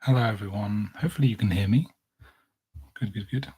Hello, everyone. Hopefully you can hear me. Good, good, good.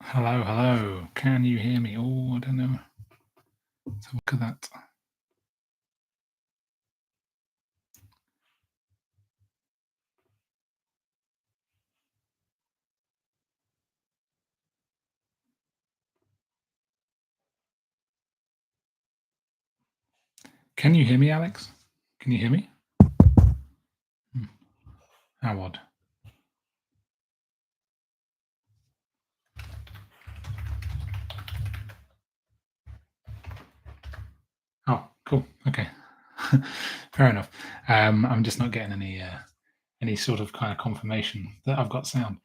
Hello, hello. Can you hear me? Oh, I don't know. Let's have a look at that. Can you hear me, Alex? Can you hear me? Hmm, how odd. Oh, cool. Okay. Fair enough. I'm just not getting any sort of kind of confirmation that I've got sound.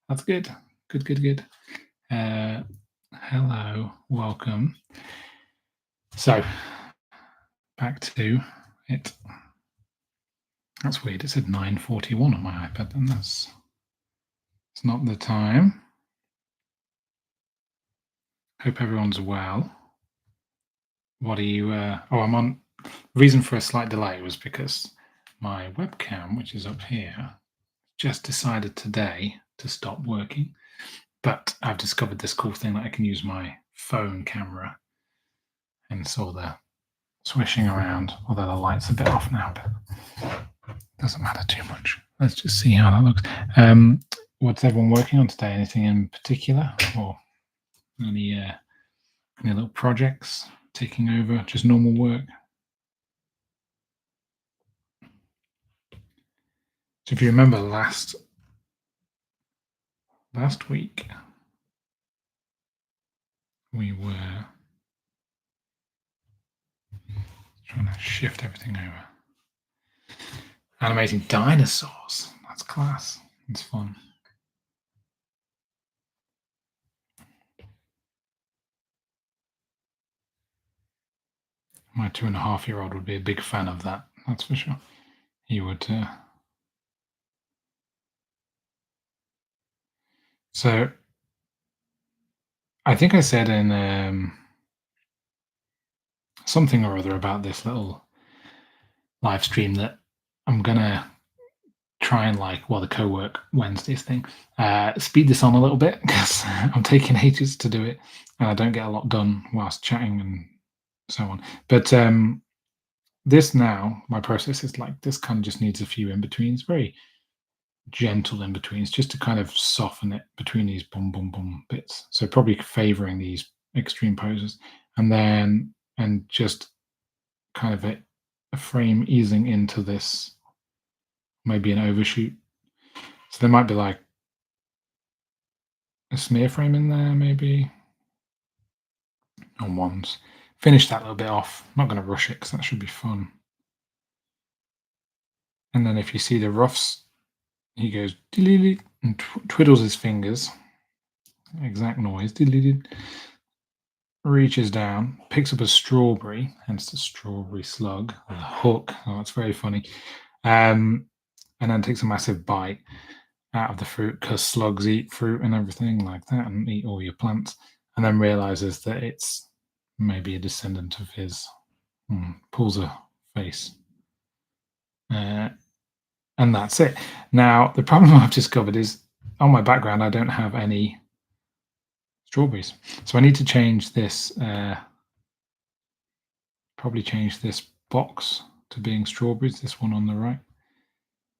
That's good. Good, good, good. Uh, hello, welcome. So back to it. That's weird. It said 9:41 on my iPad, and it's not the time. Hope everyone's well. What are you? Oh, I'm on. Reason for a slight delay was because my webcam, which is up here, just decided today to stop working. But I've discovered this cool thing that I can use my phone camera and saw the swishing around. Although the light's a bit off now, but doesn't matter too much. Let's just see how that looks. What's everyone working on today? Anything in particular, or any little projects taking over? Just normal work. So if you remember last week, we were trying to shift everything over. Animating dinosaurs. That's class. It's fun. My 2.5-year-old would be a big fan of that. That's for sure. He would. So I think I said in something or other about this little live stream that I'm gonna try and the co-work Wednesdays thing, speed this on a little bit because I'm taking ages to do it and I don't get a lot done whilst chatting and so on. But this now, my process is like this kind of just needs a few in betweens, very gentle in betweens, just to kind of soften it between these boom, boom, boom bits. So probably favoring these extreme poses, and just kind of a frame easing into this, maybe an overshoot. So there might be like a smear frame in there, maybe on ones. Finish that little bit off. I'm not going to rush it because that should be fun. And then if you see the roughs, he goes and twiddles his fingers. Exact noise. Reaches down, picks up a strawberry, hence the strawberry slug, the hook. Oh, it's very funny. And then takes a massive bite out of the fruit because slugs eat fruit and everything like that and eat all your plants. And then realizes that it's maybe a descendant of his. Pulls a face. And that's it. Now, the problem I've discovered is on my background, I don't have any strawberries. So I need to change this, probably change this box to being strawberries, this one on the right.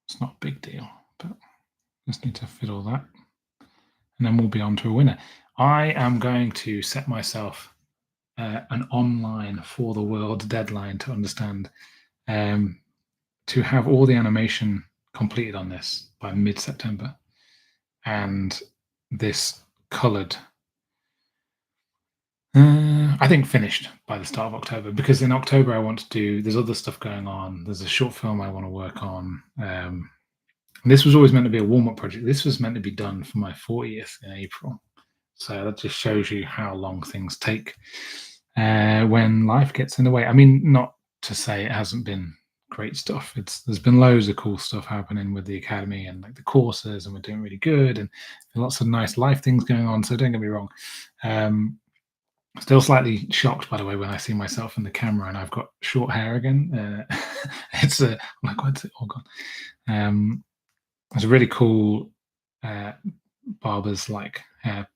It's not a big deal, but just need to fiddle that. And then we'll be on to a winner. I am going to set myself an online for the world deadline to understand, to have all the animation completed on this by mid-September, and this coloured, I think finished by the start of October, because in October I want to do, there's other stuff going on. There's a short film I want to work on. This was always meant to be a warm-up project. This was meant to be done for my 40th in April. So that just shows you how long things take when life gets in the way. I mean, not to say it hasn't been great stuff. There's been loads of cool stuff happening with the academy and like the courses, and we're doing really good, and lots of nice life things going on. So don't get me wrong. Still slightly shocked, by the way, when I see myself in the camera and I've got short hair again. It's I'm like, what's it all gone? It's a really cool barber's like hair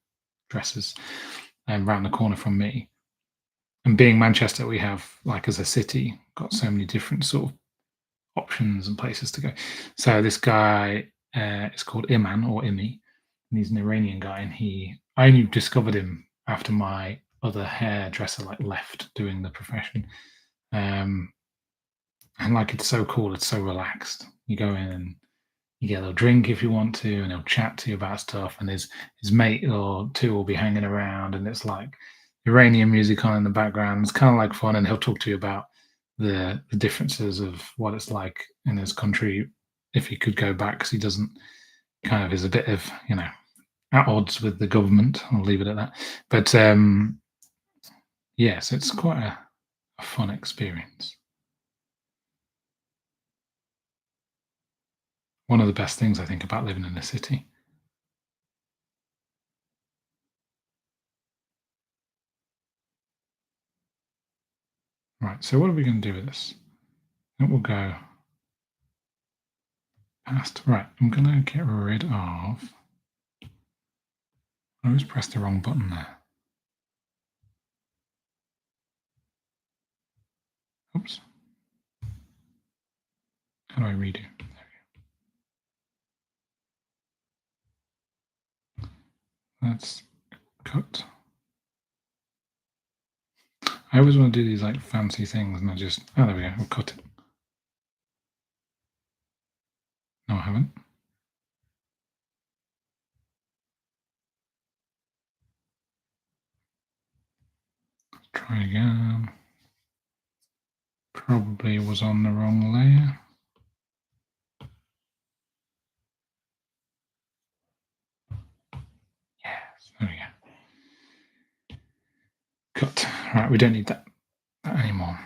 dresses around the corner from me. And being Manchester, we have like as a city got so many different sort of options and places to go. So this guy is called Iman or Imi, and he's an Iranian guy. And I only discovered him after my other hairdresser like left doing the profession. Um, and like it's so cool, it's so relaxed. You go in and you get a little drink if you want to, and he'll chat to you about stuff. And his mate or two will be hanging around, and it's like Iranian music on in the background. It's kind of like fun, and he'll talk to you about the differences of what it's like in his country if he could go back, because he doesn't kind of is a bit of at odds with the government. I'll leave it at that. But yes, it's quite a fun experience. One of the best things I think about living in a city. Right, so what are we going to do with this? It will go past. Right, I'm going to get rid of. I always pressed the wrong button there. Oops. How do I redo? There we go. Let's cut. I always want to do these like fancy things, and oh, there we go. I'll cut it. No, I haven't. Let's try again. Probably was on the wrong layer. Yes, there we go. Cut. Right, we don't need that anymore.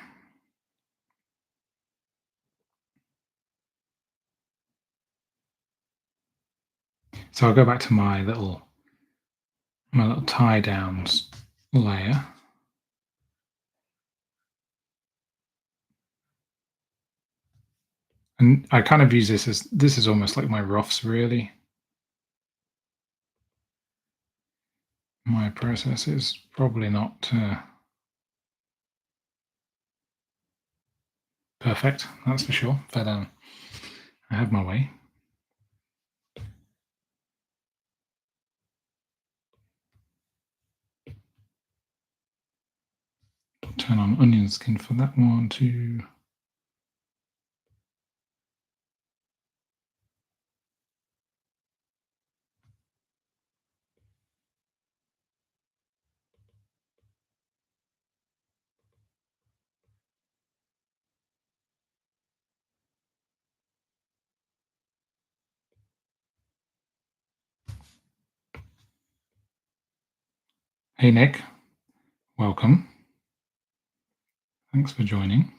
So I'll go back to my little tie downs layer. And I kind of use this is almost like my roughs, really. My process is probably not perfect, that's for sure, but I have my way. Turn on onion skin for that one too. Hey Nick, welcome. Thanks for joining.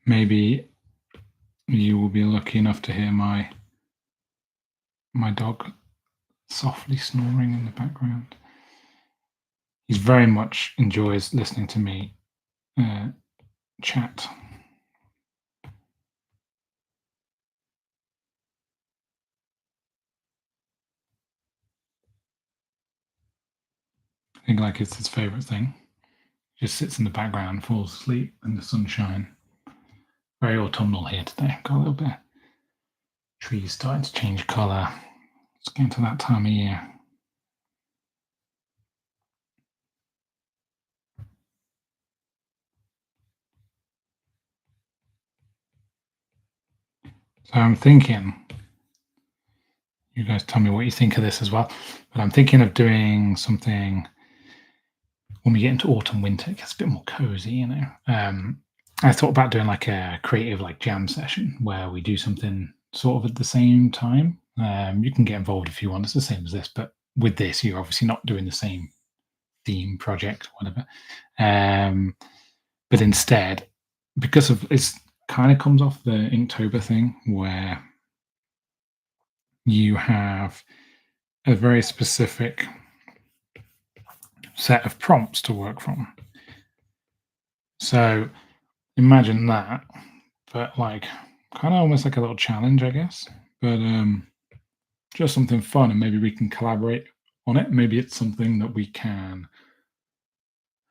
Maybe you will be lucky enough to hear my dog softly snoring in the background. He very much enjoys listening to me chat. I think like it's his favorite thing. Just sits in the background, falls asleep in the sunshine. Very autumnal here today. Got a little bit. Trees starting to change colour. It's getting to that time of year. So I'm thinking, you guys tell me what you think of this as well, but I'm thinking of doing something when we get into autumn, winter, it gets a bit more cozy, I thought about doing like a creative like jam session where we do something sort of at the same time. You can get involved if you want. It's the same as this, but with this, you're obviously not doing the same theme project, whatever. But instead, because of it's kind of comes off the Inktober thing where you have a very specific set of prompts to work from. So imagine that, but like kind of almost like a little challenge, I guess. But just something fun, and maybe we can collaborate on it. Maybe it's something that we can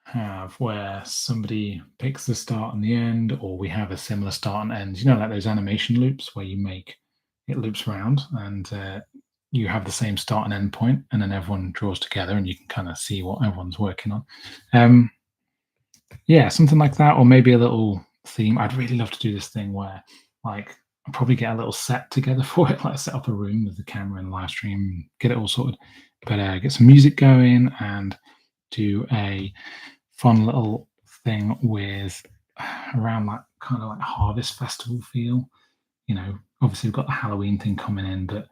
have where somebody picks the start and the end, or we have a similar start and end. You know, like those animation loops where you make it loops around and you have the same start and end point, and then everyone draws together and you can kind of see what everyone's working on. Um, yeah, something like that, or maybe a little theme. I'd really love to do this thing where, like, I'll probably get a little set together for it, like set up a room with the camera and live stream, get it all sorted. But get some music going and do a fun little thing with around that kind of like harvest festival feel. You know, obviously we've got the Halloween thing coming in, but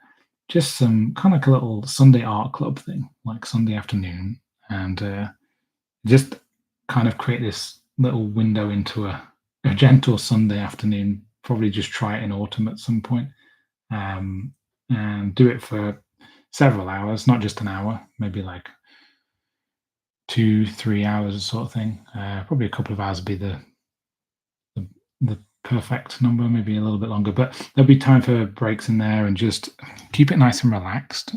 just some kind of like a little Sunday art club thing, like Sunday afternoon, and just kind of create this little window into a gentle Sunday afternoon. Probably just try it in autumn at some point, and do it for several hours, not just an hour, maybe like 2 3 hours sort of thing. Probably a couple of hours would be the the perfect number, maybe a little bit longer, but there'll be time for breaks in there and just keep it nice and relaxed.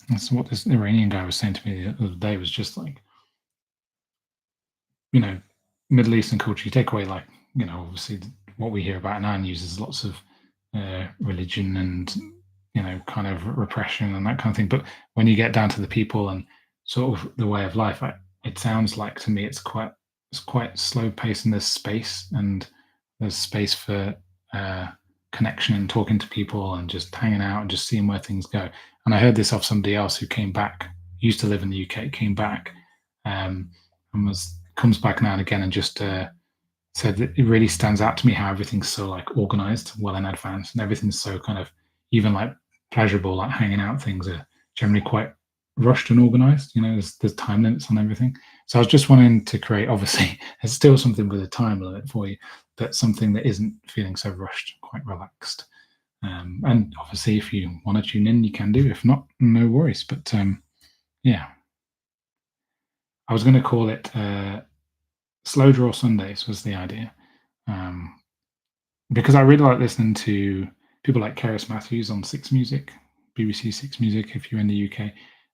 That's what this Iranian guy was saying to me the other day, was just like, you know, Middle Eastern culture, you take away like, you know, obviously what we hear about in our news is lots of religion and, you know, kind of repression and that kind of thing. But when you get down to the people and sort of the way of life, it sounds like to me it's quite slow pace, and there's space, and there's space for uh, connection and talking to people and just hanging out and just seeing where things go. And I heard this off somebody else who came back, used to live in the UK, came back, and was comes back now and again, and just said that it really stands out to me how everything's so like organized well in advance, and everything's so kind of even like pleasurable, like hanging out things are generally quite rushed and organized. You know, there's time limits on everything. So I was just wanting to create, obviously, it's still something with a time limit for you, but something that isn't feeling so rushed, quite relaxed. And obviously, if you want to tune in, you can do. If not, no worries. But yeah, I was going to call it Slow Draw Sundays was the idea. Um, because I really like listening to people like Keris Matthews on Six Music, BBC Six Music, if you're in the UK,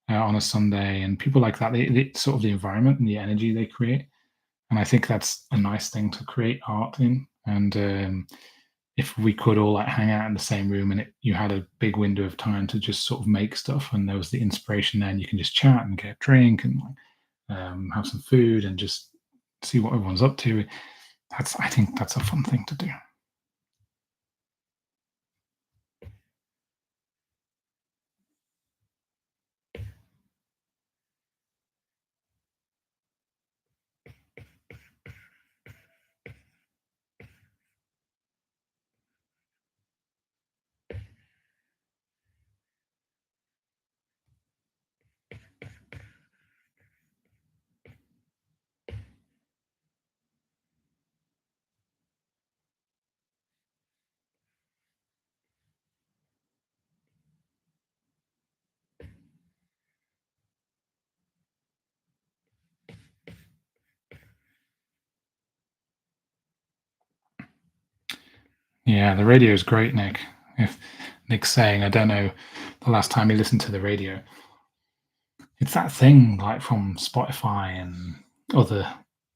on a Sunday, and people like that. They sort of the environment and the energy they create, and I think that's a nice thing to create art in. And if we could all like hang out in the same room, and you had a big window of time to just sort of make stuff, and there was the inspiration there, and you can just chat and get a drink and have some food and just see what everyone's up to. I think that's a fun thing to do. Yeah, the radio is great, Nick. If Nick's saying, I don't know the last time he listened to the radio. It's that thing like from Spotify and other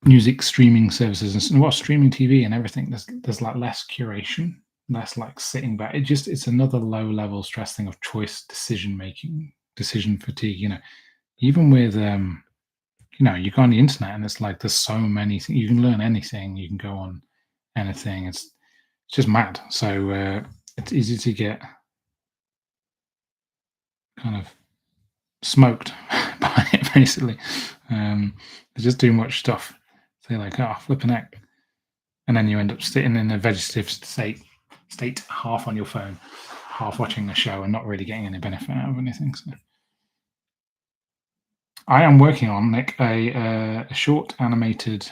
music streaming services and well, streaming TV and everything. There's like less curation, less like sitting back. It's another low level stress thing of choice, decision making, decision fatigue. You know, even with you go on the internet and it's like there's so many things you can learn anything, you can go on anything. It's just mad. So it's easy to get kind of smoked by it, basically. They just too much stuff. So you're like, oh, flipping heck. And then you end up sitting in a vegetative state, half on your phone, half watching a show and not really getting any benefit out of anything. So I am working on, Nick, a short animated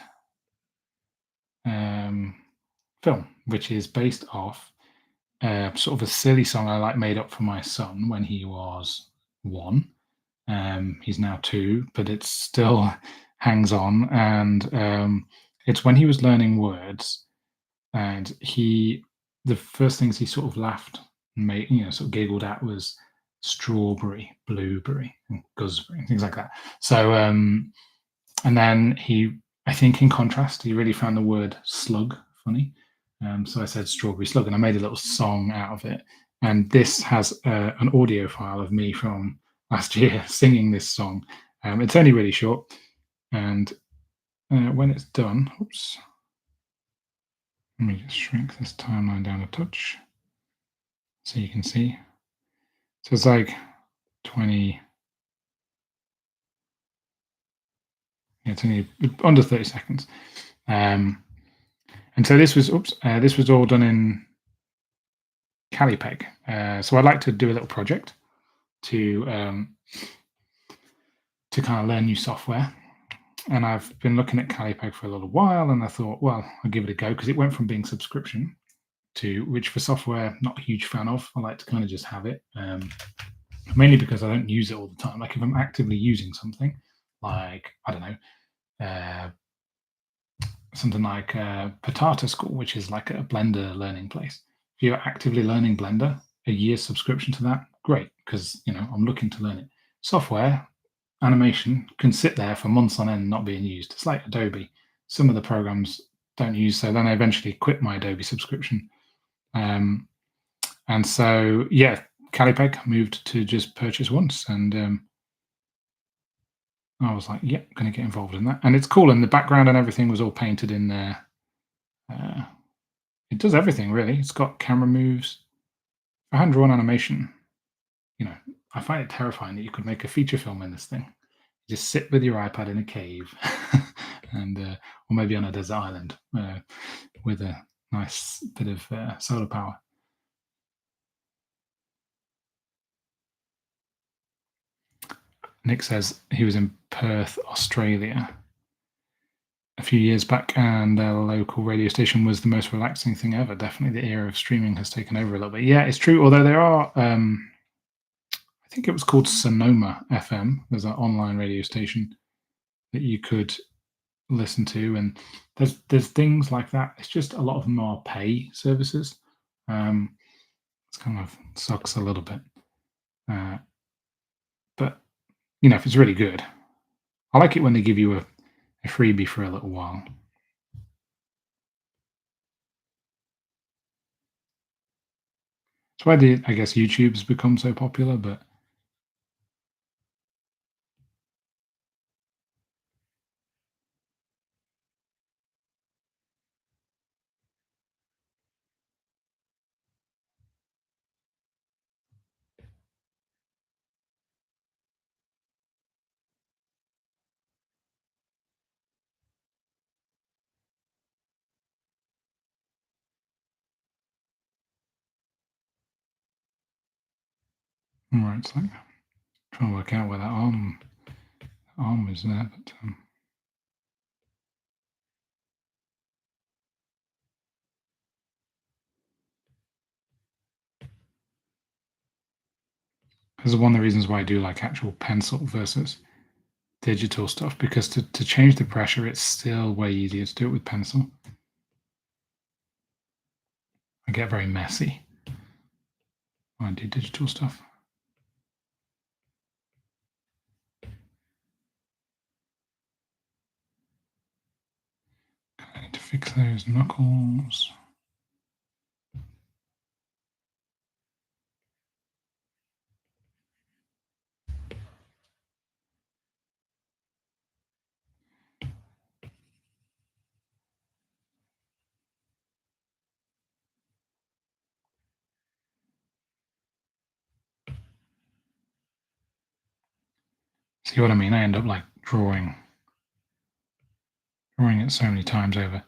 film, which is based off sort of a silly song I like made up for my son when he was 1. He's now 2, but it still hangs on, and it's when he was learning words, and the first things he sort of laughed and made, sort of giggled at was strawberry, blueberry, and gooseberry, and things like that. So, and then I think in contrast, he really found the word slug funny. So I said strawberry slug, and I made a little song out of it. And this has an audio file of me from last year singing this song. It's only really short, and when it's done, oops, let me just shrink this timeline down a touch so you can see. So it's like 20, yeah, it's only under 30 seconds. And so this was all done in Calipeg. So I'd like to do a little project to kind of learn new software. And I've been looking at Calipeg for a little while, and I thought, well, I'll give it a go because it went from being subscription to, which for software, not a huge fan of. I like to kind of just have it, mainly because I don't use it all the time. Like if I'm actively using something, like I don't know, something like Potato School, which is like a Blender learning place. If you're actively learning Blender, a year's subscription to that, great, because I'm looking to learn it. Software, animation can sit there for months on end not being used. It's like Adobe. Some of the programs don't use, so then I eventually quit my Adobe subscription. And so, yeah, Calipeg moved to just purchase once, and I was like, yeah, going to get involved in that. And it's cool, and the background and everything was all painted in there. It does everything really. It's got camera moves, for hand drawn animation. I find it terrifying that you could make a feature film in this thing. Just sit with your iPad in a cave, and or maybe on a desert island with a nice bit of solar power. Nick says he was in Perth, Australia, a few years back, and their local radio station was the most relaxing thing ever. Definitely, the era of streaming has taken over a little bit. Yeah, it's true. Although there are, I think it was called Sonoma FM. There's an online radio station that you could listen to, and there's things like that. It's just a lot of them are pay services. It's kind of sucks a little bit, but if it's really good, I like it when they give you a freebie for a little while. That's why I guess YouTube's become so popular. But all right, it's like trying to work out where that arm is there, but this is one of the reasons why I do like actual pencil versus digital stuff, because to change the pressure, it's still way easier to do it with pencil. I get very messy when I do digital stuff. I need to fix those knuckles. See what I mean? I end up like drawing it so many times over.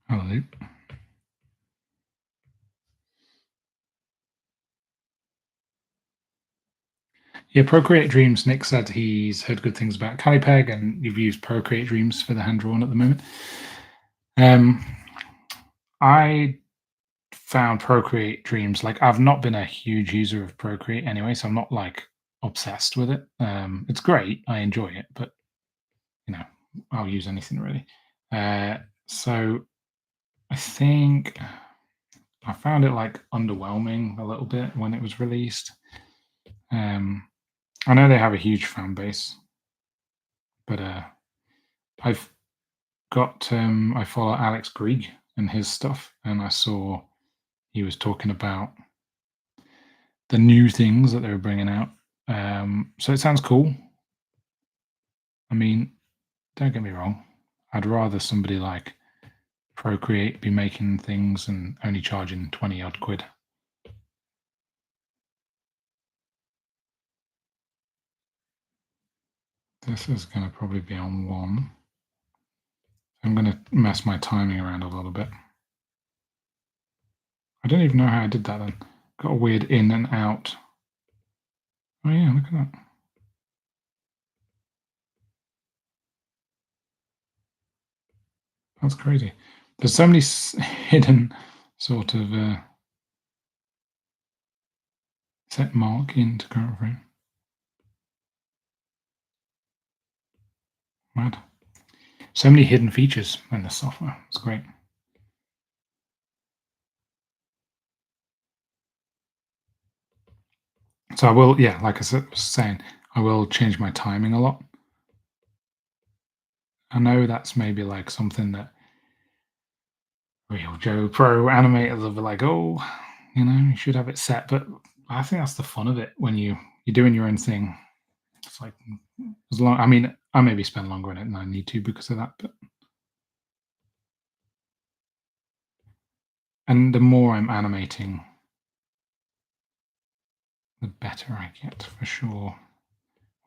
Oh, loop. Yeah, Procreate Dreams. Nick said he's heard good things about Calipeg, and you've used Procreate Dreams for the hand drawn at the moment. I found Procreate Dreams, like, I've not been a huge user of Procreate anyway, so I'm not like obsessed with it. It's great, I enjoy it, but you know, I'll use anything really. So I think I found it like underwhelming a little bit when it was released. I know they have a huge fan base, but I've got I follow Alex Grieg and his stuff, and I saw he was talking about the new things that they were bringing out. So it sounds cool. I mean, don't get me wrong. I'd rather somebody like Procreate be making things and only charging 20 odd quid. This is going to probably be on 1. I'm going to mess my timing around a little bit. I don't even know how I did that then. Got a weird in and out. Oh yeah, look at that. That's crazy. There's so many hidden sort of set mark into current frame. Mad. So many hidden features in the software. It's great. So I will, yeah, like I was saying, I will change my timing a lot. I know that's maybe like something that real Joe Pro animators will be like, oh, you should have it set. But I think that's the fun of it when you're doing your own thing. It's like as long. I mean, I maybe spend longer on it than I need to because of that. But and the more I'm animating, the better I get for sure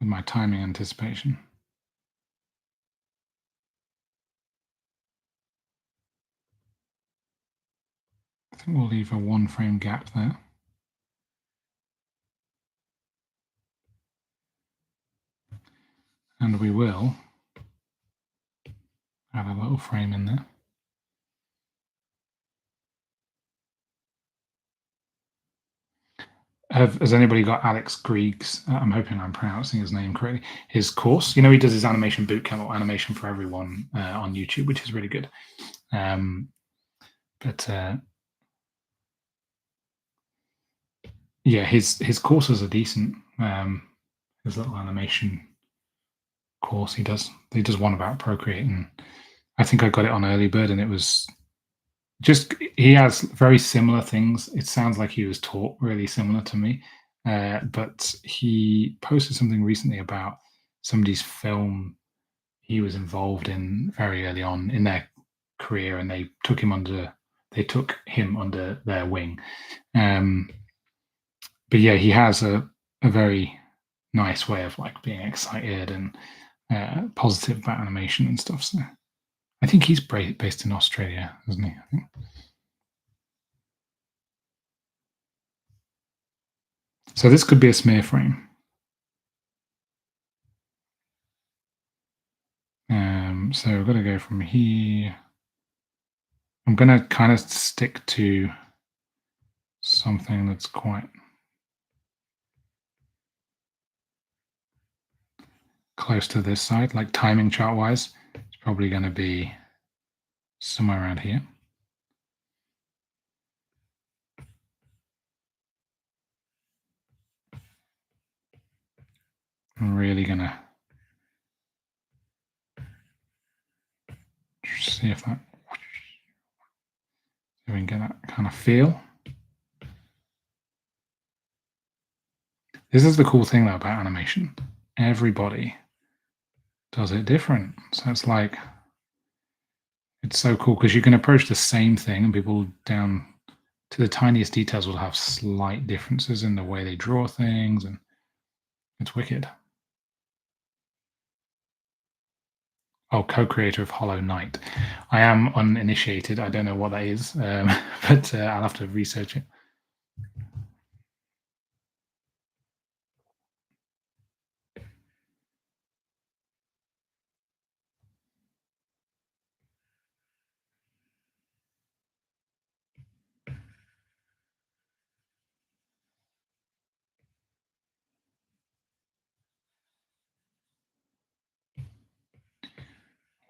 with my timing anticipation. I think we'll leave a 1 frame gap there. And we will add a little frame in there. Has anybody got Alex Grieg's? I'm hoping I'm pronouncing his name correctly. His course, he does his animation bootcamp or animation for everyone on YouTube, which is really good. Yeah, his courses are decent. His little animation course he does one about Procreate, and I think I got it on early bird, and it was just he has very similar things. It sounds like he was taught really similar to me, but he posted something recently about somebody's film he was involved in very early on in their career, and they took him under their wing. But yeah, he has a very nice way of like being excited and positive about animation and stuff. So I think he's based in Australia, isn't he? I think. So this could be a smear frame. So we're going to go from here. I'm going to kind of stick to something that's quite close to this side, like timing chart wise. It's probably going to be somewhere around here. I'm really going to see if we can get that kind of feel. This is the cool thing though about animation. Everybody does it different. So it's like, it's so cool because you can approach the same thing and people down to the tiniest details will have slight differences in the way they draw things, and it's wicked. Oh, co-creator of Hollow Knight. I am uninitiated. I don't know what that is, but I'll have to research it.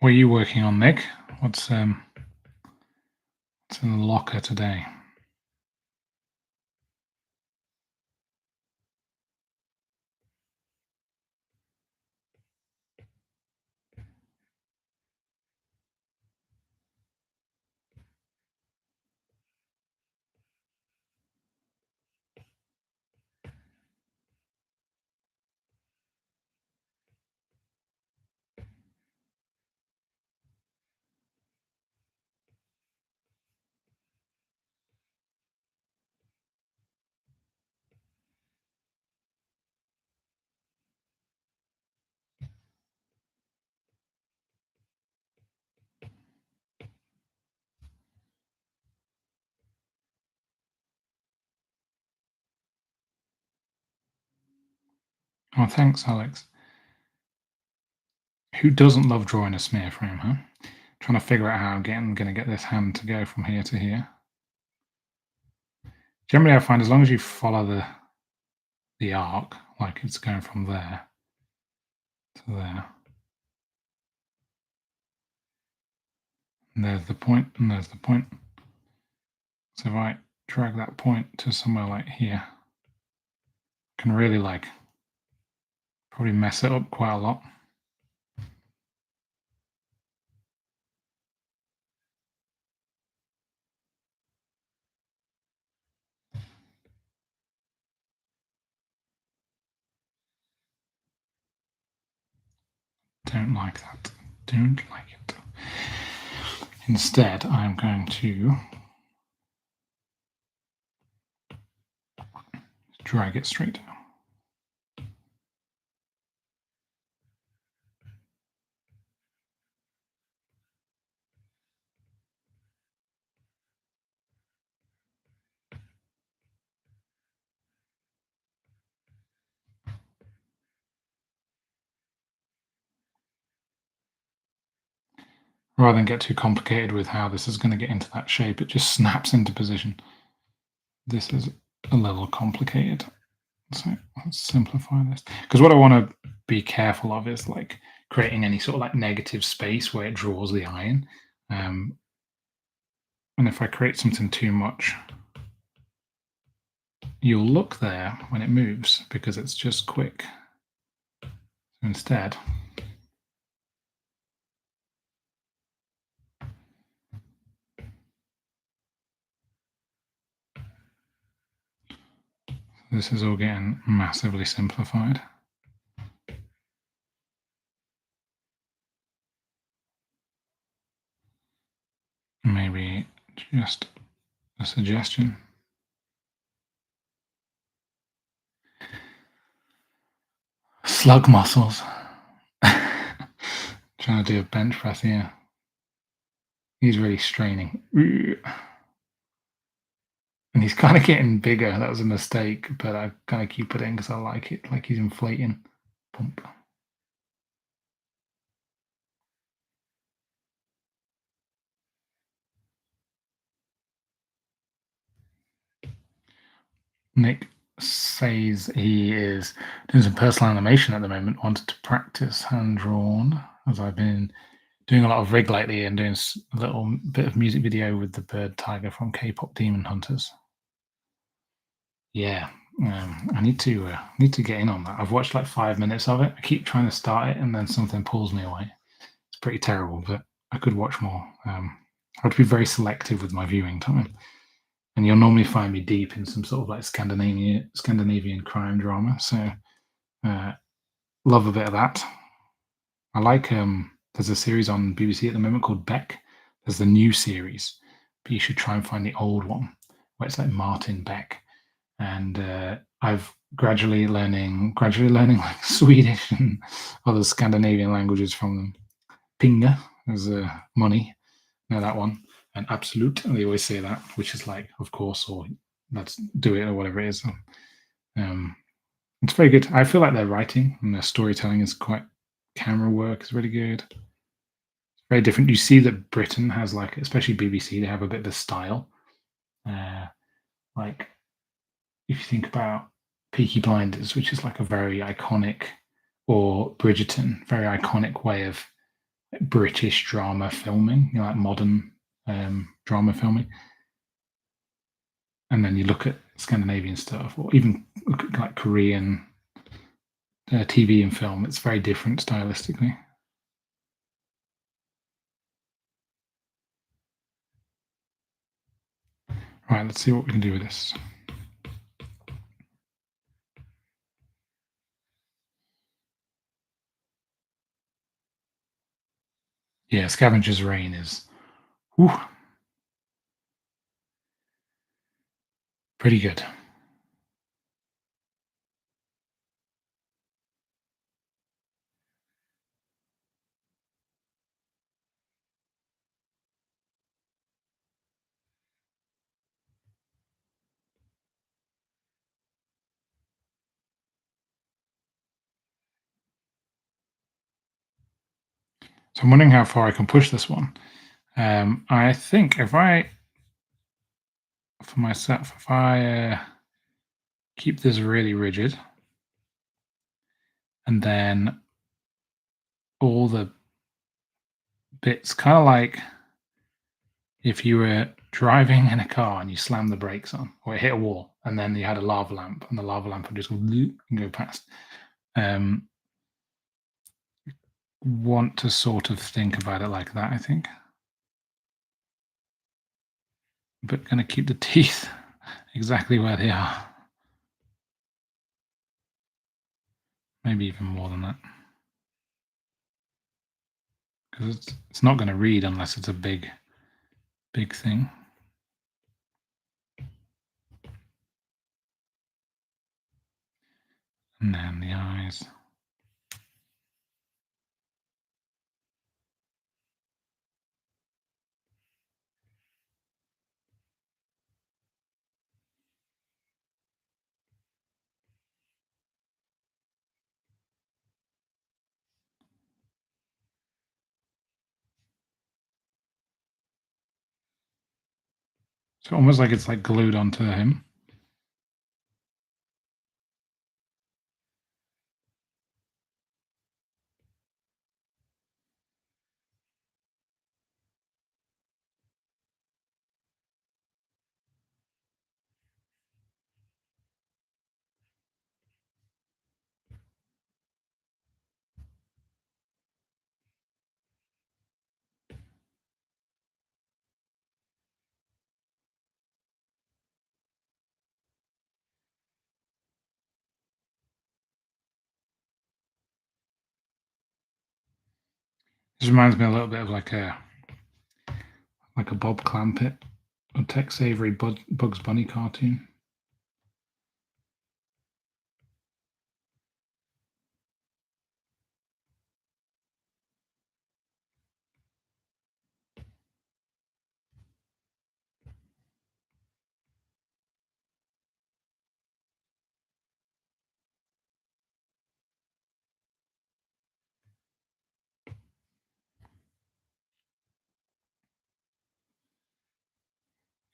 What are you working on, Nick? What's what's in the locker today? Oh, thanks, Alex. Who doesn't love drawing a smear frame, huh? Trying to figure out how I'm going to get this hand to go from here to here. Generally, I find as long as you follow the arc, like it's going from there to there, and there's the point, and there's the point. So if I drag that point to somewhere like here, I can really like probably mess it up quite a lot. Don't like that. Don't like it. Instead, I'm going to drag it straight down. Rather than get too complicated with how this is going to get into that shape, it just snaps into position. This is a little complicated. So let's simplify this. Because what I want to be careful of is like creating any sort of like negative space where it draws the iron. And if I create something too much, you'll look there when it moves because it's just quick. So instead, this is all getting massively simplified. Maybe just a suggestion. Slug muscles. Trying to do a bench press here. He's really straining. And he's kind of getting bigger. That was a mistake, but I kind of keep it in because I like it. Like he's inflating. Pump. Nick says he is doing some personal animation at the moment. Wanted to practice hand drawn as I've been doing a lot of rig lately and doing a little bit of music video with the bird tiger from K-pop Demon Hunters. Yeah, I need to get in on that. I've watched like 5 minutes of it. I keep trying to start it, and then something pulls me away. It's pretty terrible, but I could watch more. I have to be very selective with my viewing time, and you'll normally find me deep in some sort of like Scandinavian crime drama. So love a bit of that. I like there's a series on BBC at the moment called Beck. There's the new series, but you should try and find the old one where it's like Martin Beck. And I've gradually learning like Swedish and other Scandinavian languages from them. Pinga is money, know that one, and absolute. They always say that, which is like, of course, or let's do it, or whatever it is. Um, it's very good. I feel like their writing and their storytelling is quite. Camera work is really good. It's very different. You see that Britain has like, especially BBC, they have a bit of a style. Like if you think about Peaky Blinders, which is like a very iconic, or Bridgerton, very iconic way of British drama filming, like modern drama filming, and then you look at Scandinavian stuff, or even look at like Korean TV and film. It's very different stylistically. Right, let's see what we can do with this. Yeah, Scavenger's Reign is whew, pretty good. So I'm wondering how far I can push this one. I think if I, for myself, if I keep this really rigid, and then all the bits, kind of like if you were driving in a car and you slam the brakes on, or it hit a wall, and then you had a lava lamp, and the lava lamp would just go and go past. Um, want to sort of think about it like that, I think. But going to keep the teeth exactly where they are. Maybe even more than that. Because it's not going to read unless it's a big thing. And then the eyes. So almost like it's like glued onto him. This reminds me a little bit of like a Bob Clampett or Tex Avery Bugs Bunny cartoon.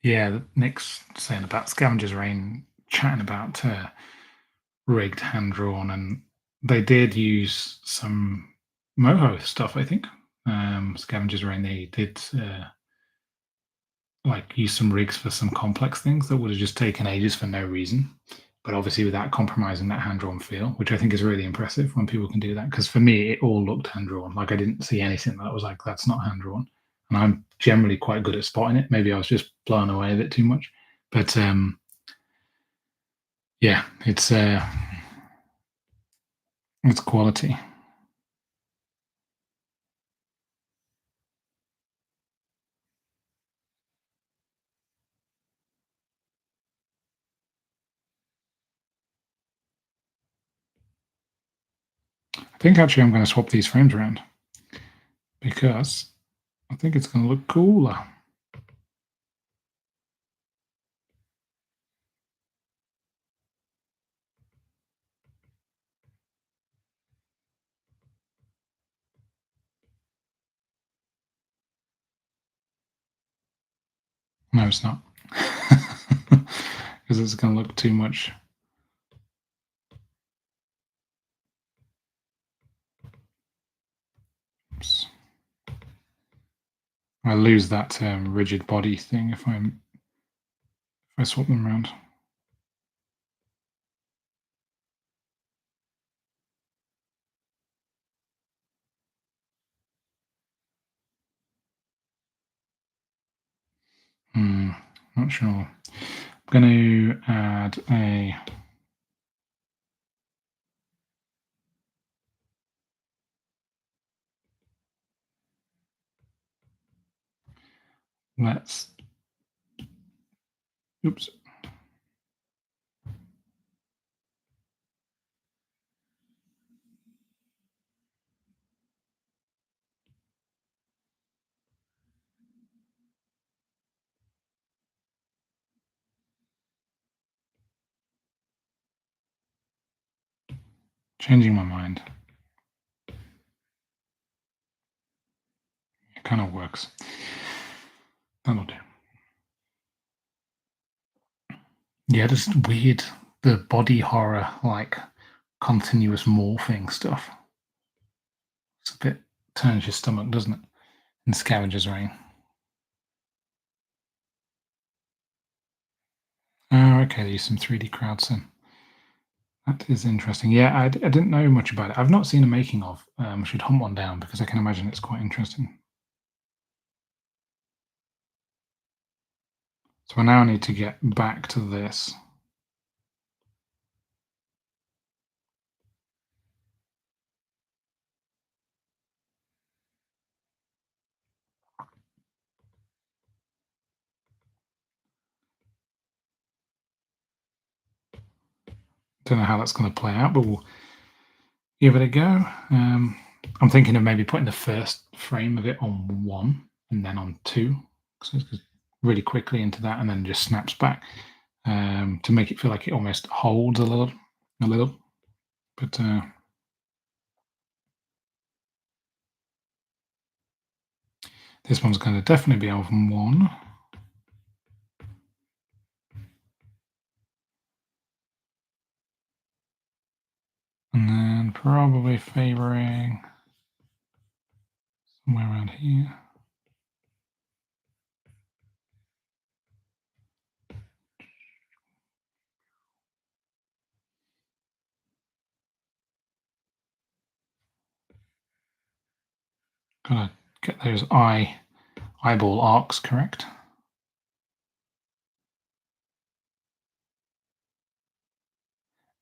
Yeah, Nick's saying about Scavenger's Reign, chatting about rigged hand drawn, and they did use some Moho stuff. I think Scavenger's Reign they did like use some rigs for some complex things that would have just taken ages for no reason. But obviously, without compromising that hand drawn feel, which I think is really impressive when people can do that. Because for me, it all looked hand drawn. Like I didn't see anything that was like that's not hand drawn. And I'm generally quite good at spotting it. Maybe I was just blown away a bit too much. But yeah, it's quality. I think actually I'm going to swap these frames around because I think it's going to look cooler. No, it's not. Because it's going to look too much. Oops. I lose that rigid body thing if I swap them around. Not sure. I'm going to add a. Let's. Oops. Changing my mind. It kind of works. That'll do. Yeah, just weird. The body horror, like continuous morphing stuff. It's a bit turns your stomach, doesn't it? In Scavenger's Reign. Oh, okay. They use some 3D crowds in. That is interesting. Yeah, I didn't know much about it. I've not seen a making of. I should hunt one down because I can imagine it's quite interesting. So I now need to get back to this. Don't know how that's going to play out, but we'll give it a go. I'm thinking of maybe putting the first frame of it on 1 and then on 2. So it goes really quickly into that and then just snaps back to make it feel like it almost holds a little. But this one's going to definitely be on 1. And then probably favoring somewhere around here. Gotta get those eyeball arcs correct.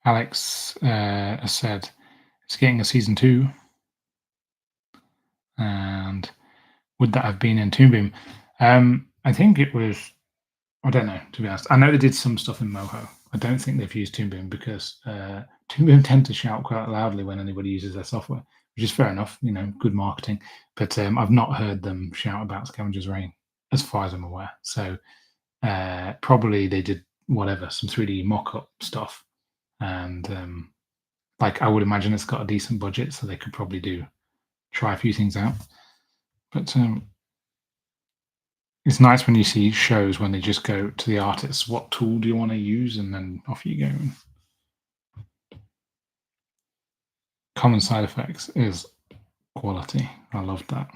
Alex has said it's getting a season 2. And would that have been in Toon Boom? I think it was. I don't know, to be honest. I know they did some stuff in Moho. I don't think they've used Toon Boom because Toon Boom tend to shout quite loudly when anybody uses their software, which is fair enough. Good marketing. But I've not heard them shout about Scavenger's Reign as far as I'm aware. So probably they did whatever, some 3D mock-up stuff, and like I would imagine it's got a decent budget, so they could probably try a few things out. But it's nice when you see shows when they just go to the artists, what tool do you want to use, and then off you go. Common side effects is quality. I loved that,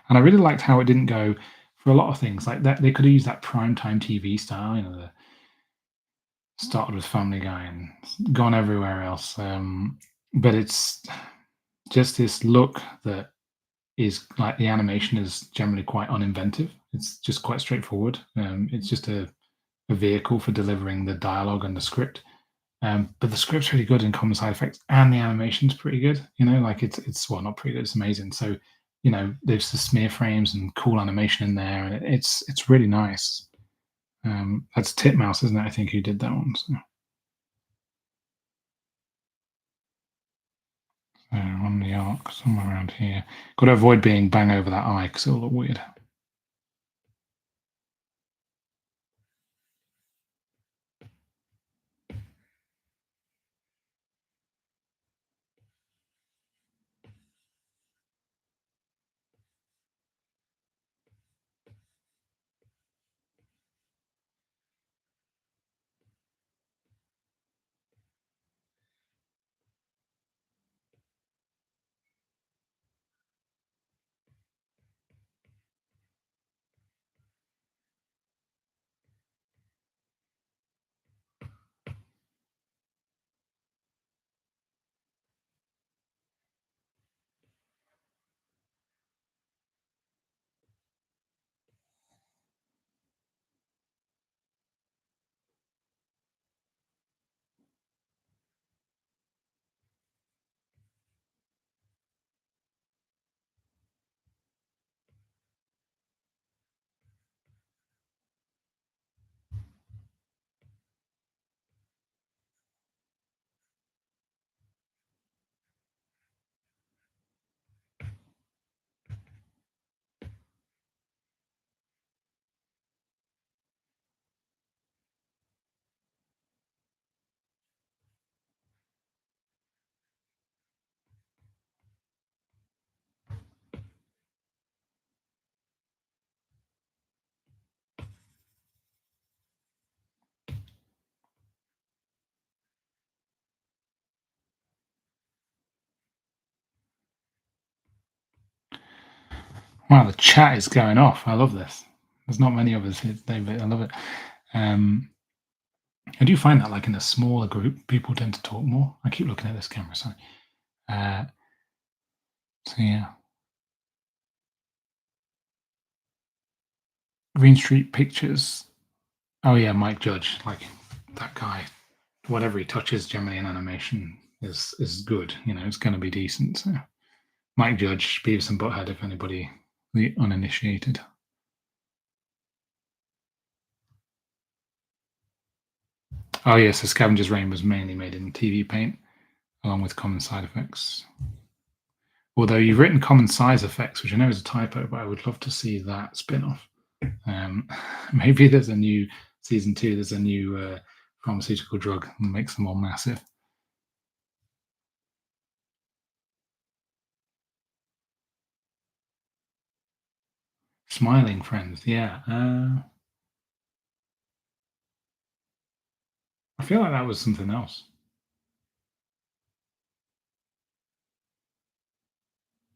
and I really liked how it didn't go for a lot of things like that. They could have used that primetime TV style, the started with Family Guy and gone everywhere else. But it's just this look that is like the animation is generally quite uninventive. It's just quite straightforward. It's just a vehicle for delivering the dialogue and the script. But the script's really good in common side effects, and the animation's pretty good. Like it's well, not pretty good. It's amazing. So, there's the smear frames and cool animation in there, and it's really nice. That's Titmouse, isn't it? I think who did that one. So on the arc, somewhere around here. Got to avoid being bang over that eye because it'll look weird. Wow, the chat is going off. I love this. There's not many of us here, David. I love it. Um, I do find that, like in a smaller group, people tend to talk more. I keep looking at this camera. Sorry. Uh, so yeah, Green Street Pictures. Oh yeah, Mike Judge. Like that guy. Whatever he touches, generally in animation, is good. You know, it's going to be decent. So Mike Judge, Beavis and Butthead. If anybody the uninitiated. Oh yes, the Scavenger's Reign was mainly made in TV Paint, along with common side effects. Although you've written common size effects, which I know is a typo, but I would love to see that spin-off. Maybe there's a new season 2. There's a new pharmaceutical drug that makes them all massive. Smiling friends, yeah. I feel like that was something else.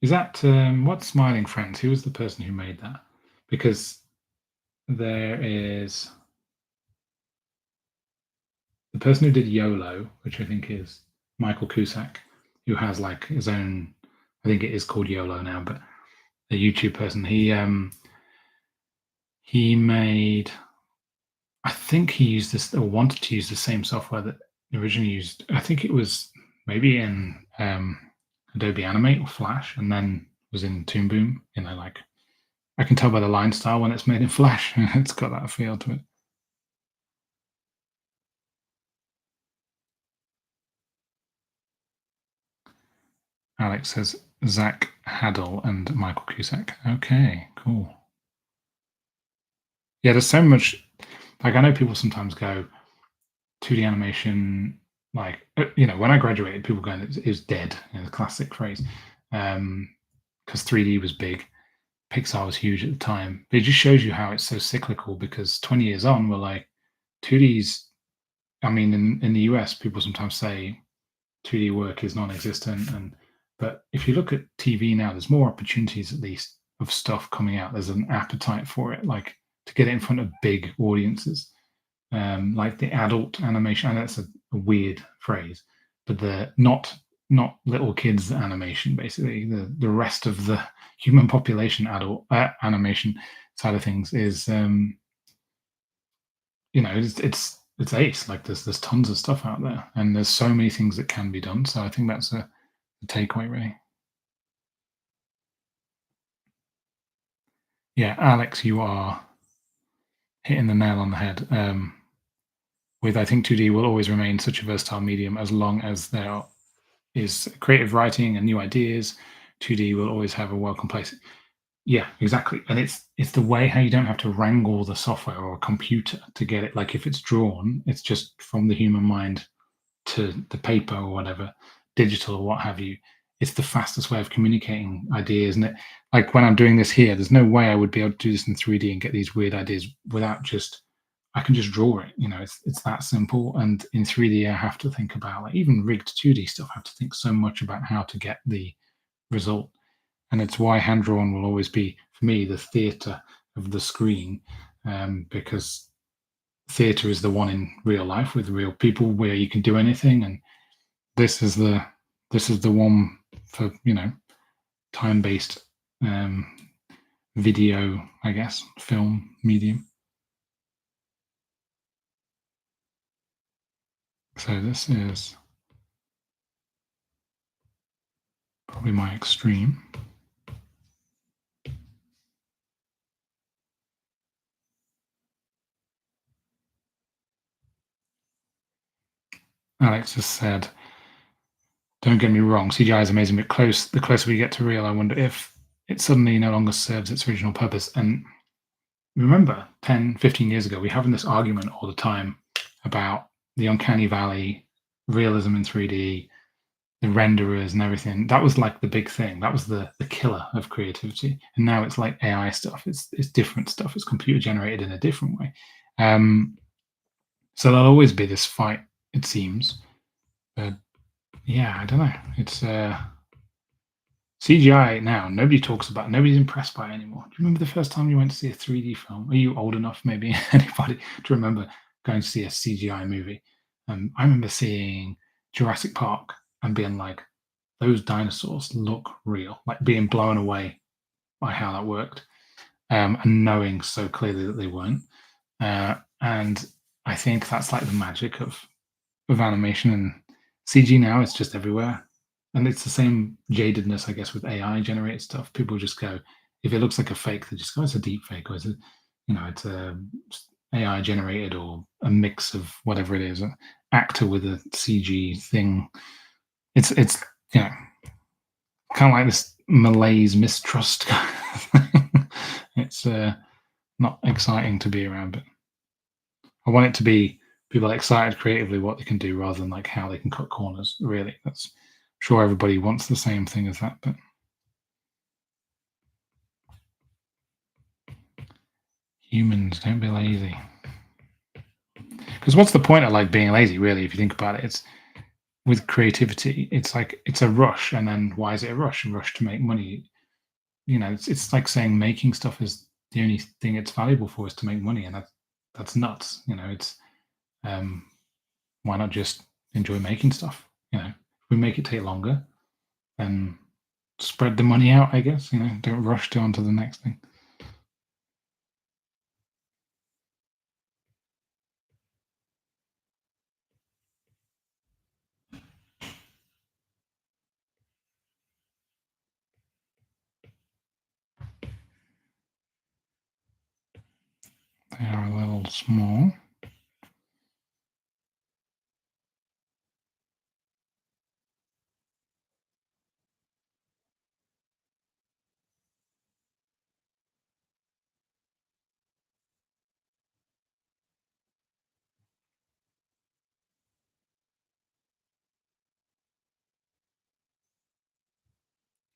Is that what's Smiling Friends? Who was the person who made that? Because there is the person who did YOLO, which I think is Michael Cusack, who has like his own. I think it is called YOLO now, but a YouTube person. He made. I think he used this or wanted to use the same software that originally used. I think it was maybe in Adobe Animate or Flash, and then was in Toon Boom. You know, like I can tell by the line style when it's made in Flash. It's got that feel to it. Alex says Zach Haddle and Michael Cusack. Okay, cool. Yeah, there's so much. Like I know people sometimes go 2D animation. Like you know, when I graduated, people going it was dead. You know, the classic phrase, because 3D was big. Pixar was huge at the time. But it just shows you how it's so cyclical. Because 20 years on, we're like 2D's. I mean, in the US, people sometimes say 2D work is non-existent, and but if you look at TV now, there's more opportunities at least of stuff coming out. There's an appetite for it, like to get it in front of big audiences, like the adult animation. And that's a weird phrase, but the not little kids animation, basically the rest of the human population adult animation side of things is it's ace. Like there's tons of stuff out there, and there's so many things that can be done. So I think that's a takeaway, really. Yeah, Alex, you are hitting the nail on the head. With I think 2D will always remain such a versatile medium as long as there is creative writing and new ideas. 2D will always have a welcome place. Yeah, exactly. And it's the way how you don't have to wrangle the software or a computer to get it. Like if it's drawn, it's just from the human mind to the paper or whatever, digital or what have you. It's the fastest way of communicating ideas, isn't it? Like when I'm doing this here, there's no way I would be able to do this in 3D and get these weird ideas without just I can just draw it. You know, it's that simple. And in 3D, I have to think about like even rigged 2D stuff. I have to think so much about how to get the result, and it's why hand drawn will always be for me the theatre of the screen, because theatre is the one in real life with real people where you can do anything, and this is the this is the one for time based um, video, I guess, film medium. So this is probably my extreme. Alex has said, "Don't get me wrong, CGI is amazing, but the closer we get to real, I wonder if it suddenly no longer serves its original purpose." And remember, 10, 15 years ago, we were having this argument all the time about the uncanny valley, realism in 3D, the renderers and everything. That was like the big thing. That was the killer of creativity. And now it's like AI stuff. It's different stuff. It's computer generated in a different way. So there'll always be this fight, it seems. But yeah, I don't know. It's CGI now, nobody talks about, nobody's impressed by it anymore. Do you remember the first time you went to see a 3D film? Are you old enough, maybe anybody, to remember going to see a CGI movie? I remember seeing Jurassic Park and being like, those dinosaurs look real, like being blown away by how that worked, and knowing so clearly that they weren't. And I think that's like the magic of animation, and CG now is just everywhere. And it's the same jadedness, I guess, with AI generated stuff. People just go, if it looks like a fake, they just go, it's a deep fake, or it's a AI generated or a mix of whatever it is, an actor with a CG thing. It's you know kind of like this malaise mistrust. It's not exciting to be around, but I want it to be people excited creatively what they can do rather than like how they can cut corners. Really, that's sure everybody wants the same thing as that, but humans don't be lazy. Because what's the point of like being lazy? Really, if you think about it, it's with creativity. It's like it's a rush, and then why is it a rush? A rush to make money. It's like saying making stuff is the only thing it's valuable for is to make money, and that's nuts. It's um, why not just enjoy making stuff? If we make it take longer, then spread the money out. I guess don't rush to onto the next thing. They are a little small.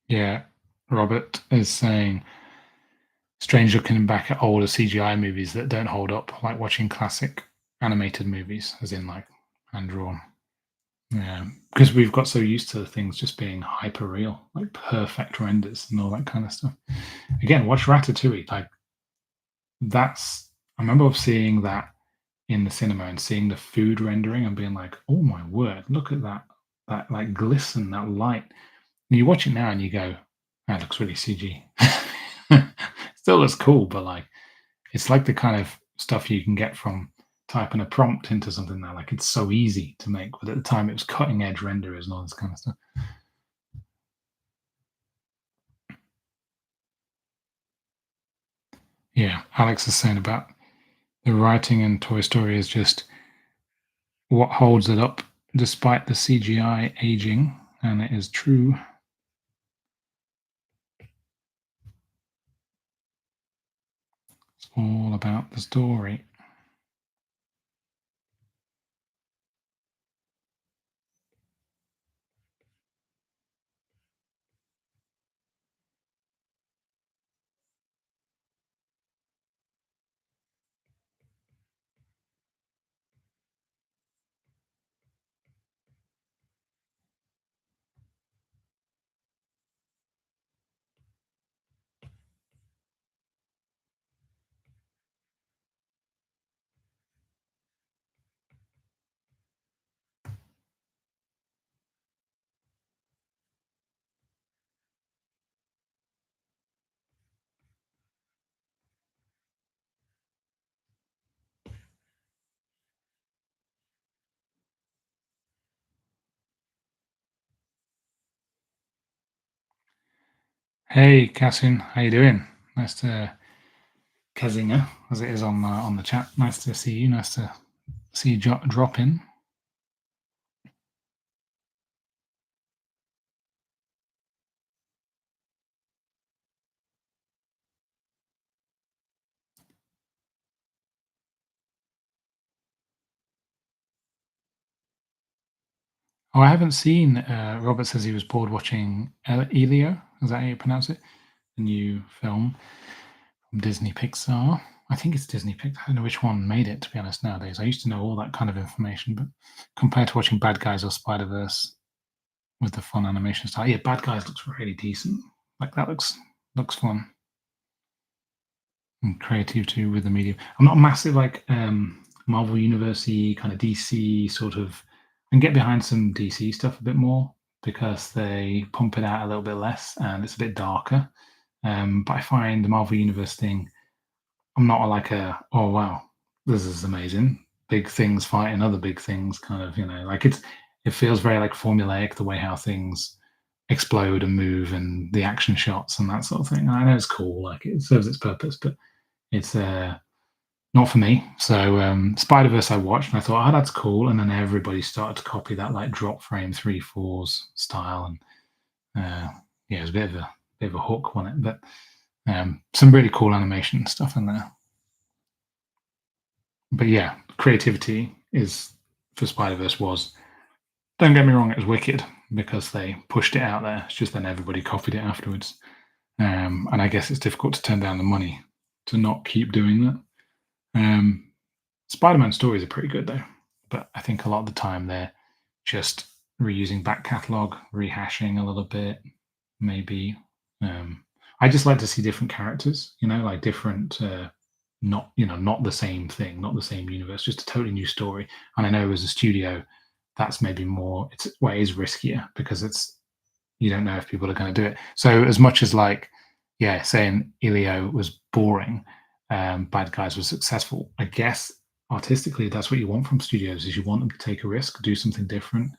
Yeah, Robert is saying strange looking back at older CGI movies that don't hold up, like watching classic animated movies, as in like hand drawn. Yeah, because we've got so used to things just being hyper real, like perfect renders and all that kind of stuff. Again, watch Ratatouille. Like that's, I remember seeing that in the cinema and seeing the food rendering and being like, oh my word, look at that like glisten, that light. And you watch it now and you go, that looks really CG. Still looks cool, but like it's like the kind of stuff you can get from typing a prompt into something now. Like it's so easy to make, but at the time it was cutting edge renderers and all this kind of stuff. Yeah, Alex is saying about the writing in Toy Story is just what holds it up despite the CGI aging, and it is true. It's all about the story. Hey, Cassin, how you doing? Nice to Kazinga, as it is on the chat. Nice to see you. Nice to see you drop in. Oh, I haven't seen. Robert says he was bored watching Elio. Is that how you pronounce it? The new film from Disney Pixar. I think it's Disney Pixar. I don't know which one made it. To be honest, nowadays I used to know all that kind of information, but compared to watching Bad Guys or Spider Verse, with the fun animation style. Yeah, Bad Guys looks really decent. Like that looks fun and creative too with the medium. I'm not a massive like Marvel University kind of DC sort of. I can get behind some DC stuff a bit more because they pump it out a little bit less and it's a bit darker. But I find the Marvel Universe thing, I'm not like a oh wow, this is amazing. Big things fighting other big things, kind of, like it feels very like formulaic the way how things explode and move and the action shots and that sort of thing. And I know it's cool, like it serves its purpose, but it's not for me. So Spider Verse I watched and I thought, oh, that's cool. And then everybody started to copy that like drop frame 3/4s style, and yeah, it was a bit of a hook on it, but some really cool animation stuff in there. But yeah, creativity is for Spider Verse was. Don't get me wrong, it was wicked because they pushed it out there. It's just then everybody copied it afterwards, and I guess it's difficult to turn down the money to not keep doing that. Um, Spider-Man stories are pretty good though, but I think a lot of the time they're just reusing back catalog, rehashing a little bit, maybe. I just like to see different characters, like different, not the same thing, not the same universe, just a totally new story. And I know as a studio, that's maybe more. It is riskier because you don't know if people are going to do it. So as much as like, yeah, saying Elio was boring, Bad Guys was successful. I guess artistically, that's what you want from studios: is you want them to take a risk, do something different.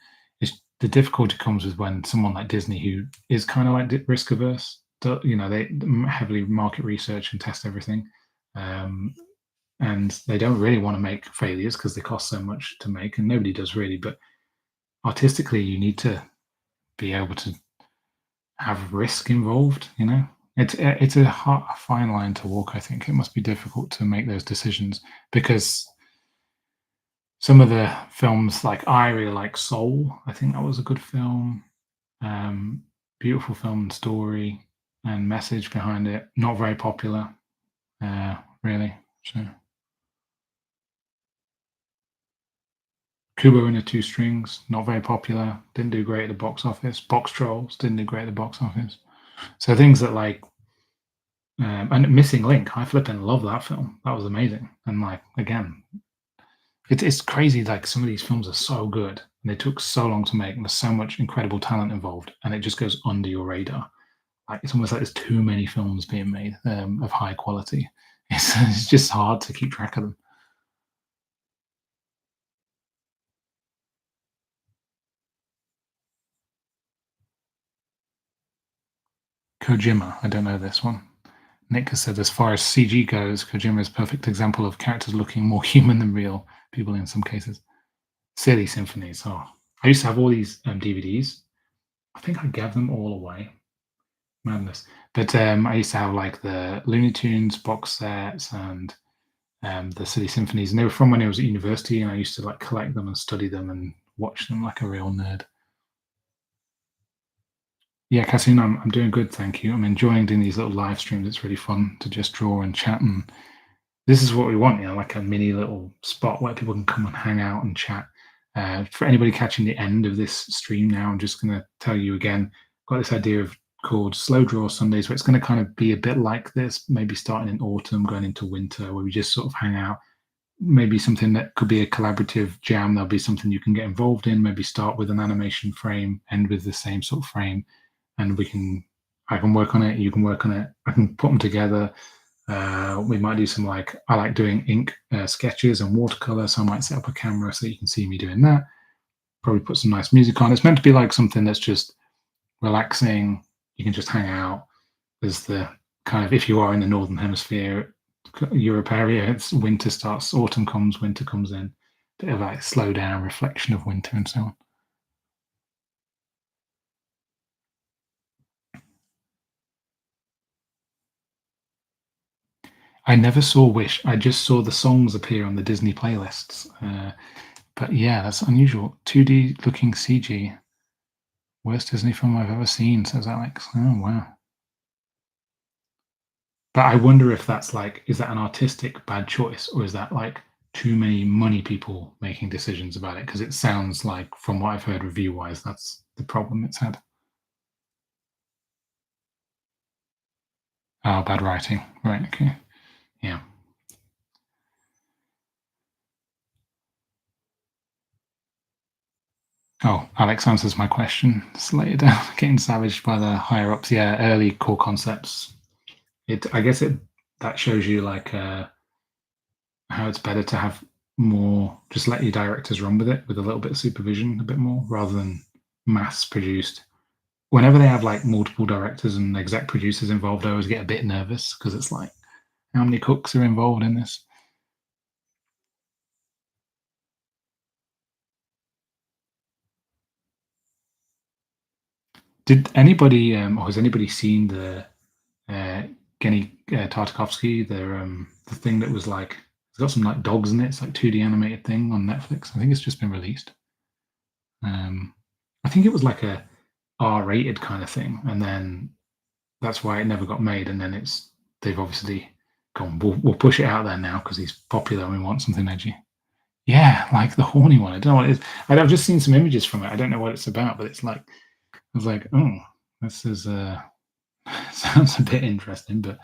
The difficulty comes with when someone like Disney, who is kind of like risk averse, they heavily market research and test everything, um, and they don't really want to make failures because they cost so much to make, and nobody does really. But artistically, you need to be able to have risk involved. It's a fine line to walk. I think it must be difficult to make those decisions because some of the films, like I really like Soul. I think that was a good film. Um, Beautiful film and story and message behind it. Not very popular, really. So Kubo and the Two Strings, not very popular. Didn't do great at the box office. Box Trolls didn't do great at the box office. So things that like and Missing Link, I flipping love that film. That was amazing. And like again, it's crazy. Like some of these films are so good, and they took so long to make, and there's so much incredible talent involved, and it just goes under your radar. Like it's almost like there's too many films being made of high quality. It's just hard to keep track of them. Kojima, I don't know this one. Nick has said, as far as CG goes, Kojima is a perfect example of characters looking more human than real people in some cases. Silly Symphonies. Oh, I used to have all these DVDs. I think I gave them all away. Madness. But I used to have like the Looney Tunes box sets and the Silly Symphonies, and they were from when I was at university, and I used to like collect them and study them and watch them like a real nerd. Yeah, Cassine, I'm doing good, thank you. I'm enjoying doing these little live streams. It's really fun to just draw and chat, and this is what we want, like a mini little spot where people can come and hang out and chat. For anybody catching the end of this stream now, I'm just going to tell you again, got this idea of called Slow Draw Sundays, where it's going to kind of be a bit like this, maybe starting in autumn, going into winter, where we just sort of hang out. Maybe something that could be a collaborative jam. There'll be something you can get involved in. Maybe start with an animation frame, end with the same sort of frame, and I can work on it. You can work on it. I can put them together. We might do some I like doing ink sketches and watercolor, so I might set up a camera so you can see me doing that. Probably put some nice music on. It's meant to be like something that's just relaxing. You can just hang out. There's the kind of, if you are in the northern hemisphere, Europe area, it's winter starts, autumn comes, winter comes in. Bit of like slow down reflection of winter and so on. I never saw Wish. I just saw the songs appear on the Disney playlists. But yeah, that's unusual. 2D looking CG. Worst Disney film I've ever seen, says Alex. Oh, wow. But I wonder if that's is that an artistic bad choice, or is that like too many money people making decisions about it? Because it sounds like, from what I've heard review wise, that's the problem it's had. Oh, bad writing. Right. Okay. Yeah. Oh, Alex answers my question. Slated down, getting savaged by the higher ups. Yeah, early core concepts. I guess it that shows you like how it's better to have more. Just let your directors run with it with a little bit of supervision, a bit more, rather than mass produced. Whenever they have like multiple directors and exec producers involved, I always get a bit nervous because it's like, how many cooks are involved in this? Did anybody, or has anybody seen the uh, Genny Tartakovsky, the thing that was like it's got some like dogs in it. It's like 2D animated thing on Netflix. I think it's just been released. Um, I think it was like a R-rated kind of thing, and then that's why it never got made. And then they've obviously gone. We'll push it out there now because he's popular and we want something edgy. Yeah, like the horny one. I don't know what it is. I've just seen some images from it. I don't know what it's about, but it's like I was like, oh, this is sounds a bit interesting, but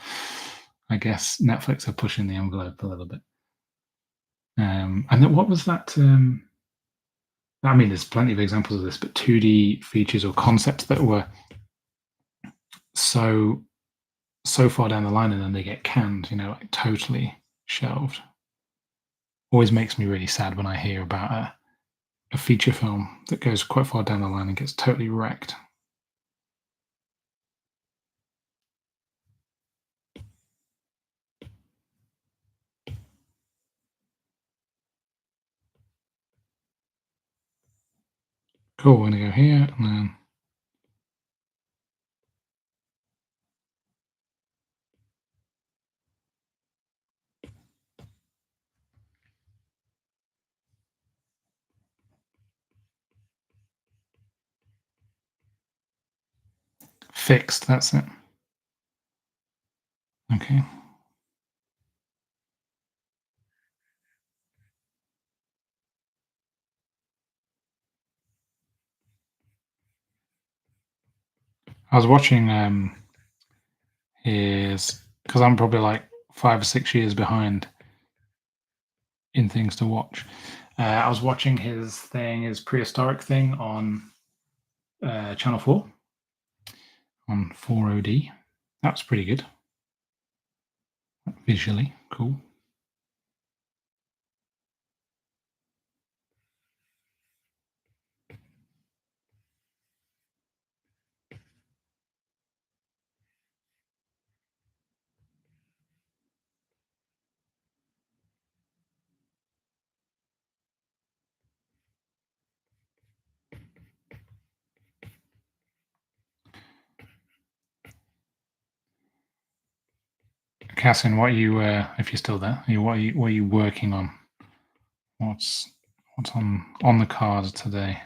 I guess Netflix are pushing the envelope a little bit. And then what was that? I mean, there's plenty of examples of this, but 2D features or concepts that were so so far down the line and then they get canned, like totally shelved. Always makes me really sad when I hear about a feature film that goes quite far down the line and gets totally wrecked. Cool, we're gonna go here and then fixed. That's it. Okay. I was watching his because I'm probably like 5 or 6 years behind in things to watch. I was watching his prehistoric thing on Channel 4 on 4OD. That's pretty good. Visually cool. Cassin, what are you, if you're still there, what are you working on? What's what's on the cards today?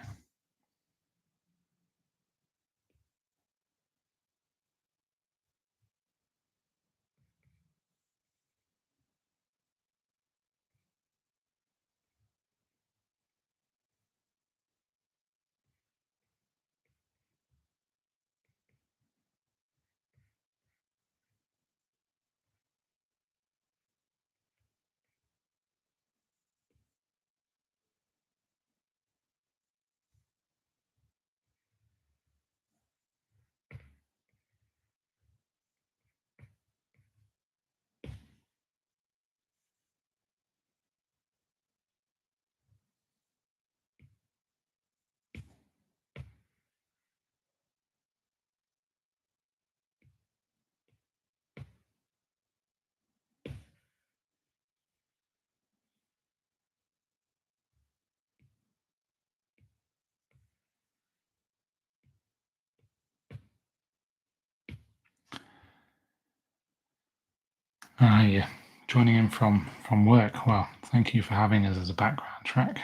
Ah, yeah, joining in from work. Well, thank you for having us as a background track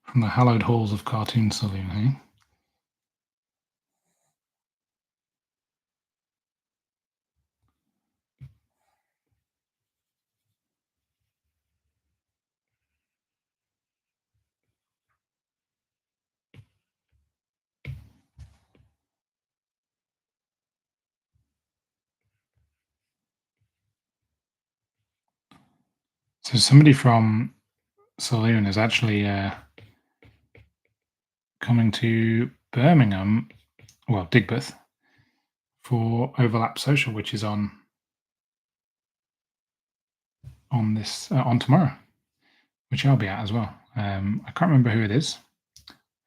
from the hallowed halls of Cartoon Saloon. Eh? So somebody from Saloon is actually coming to Birmingham, well, Digbeth, for Overlap Social, which is on this on tomorrow, which I'll be at as well. I can't remember who it is.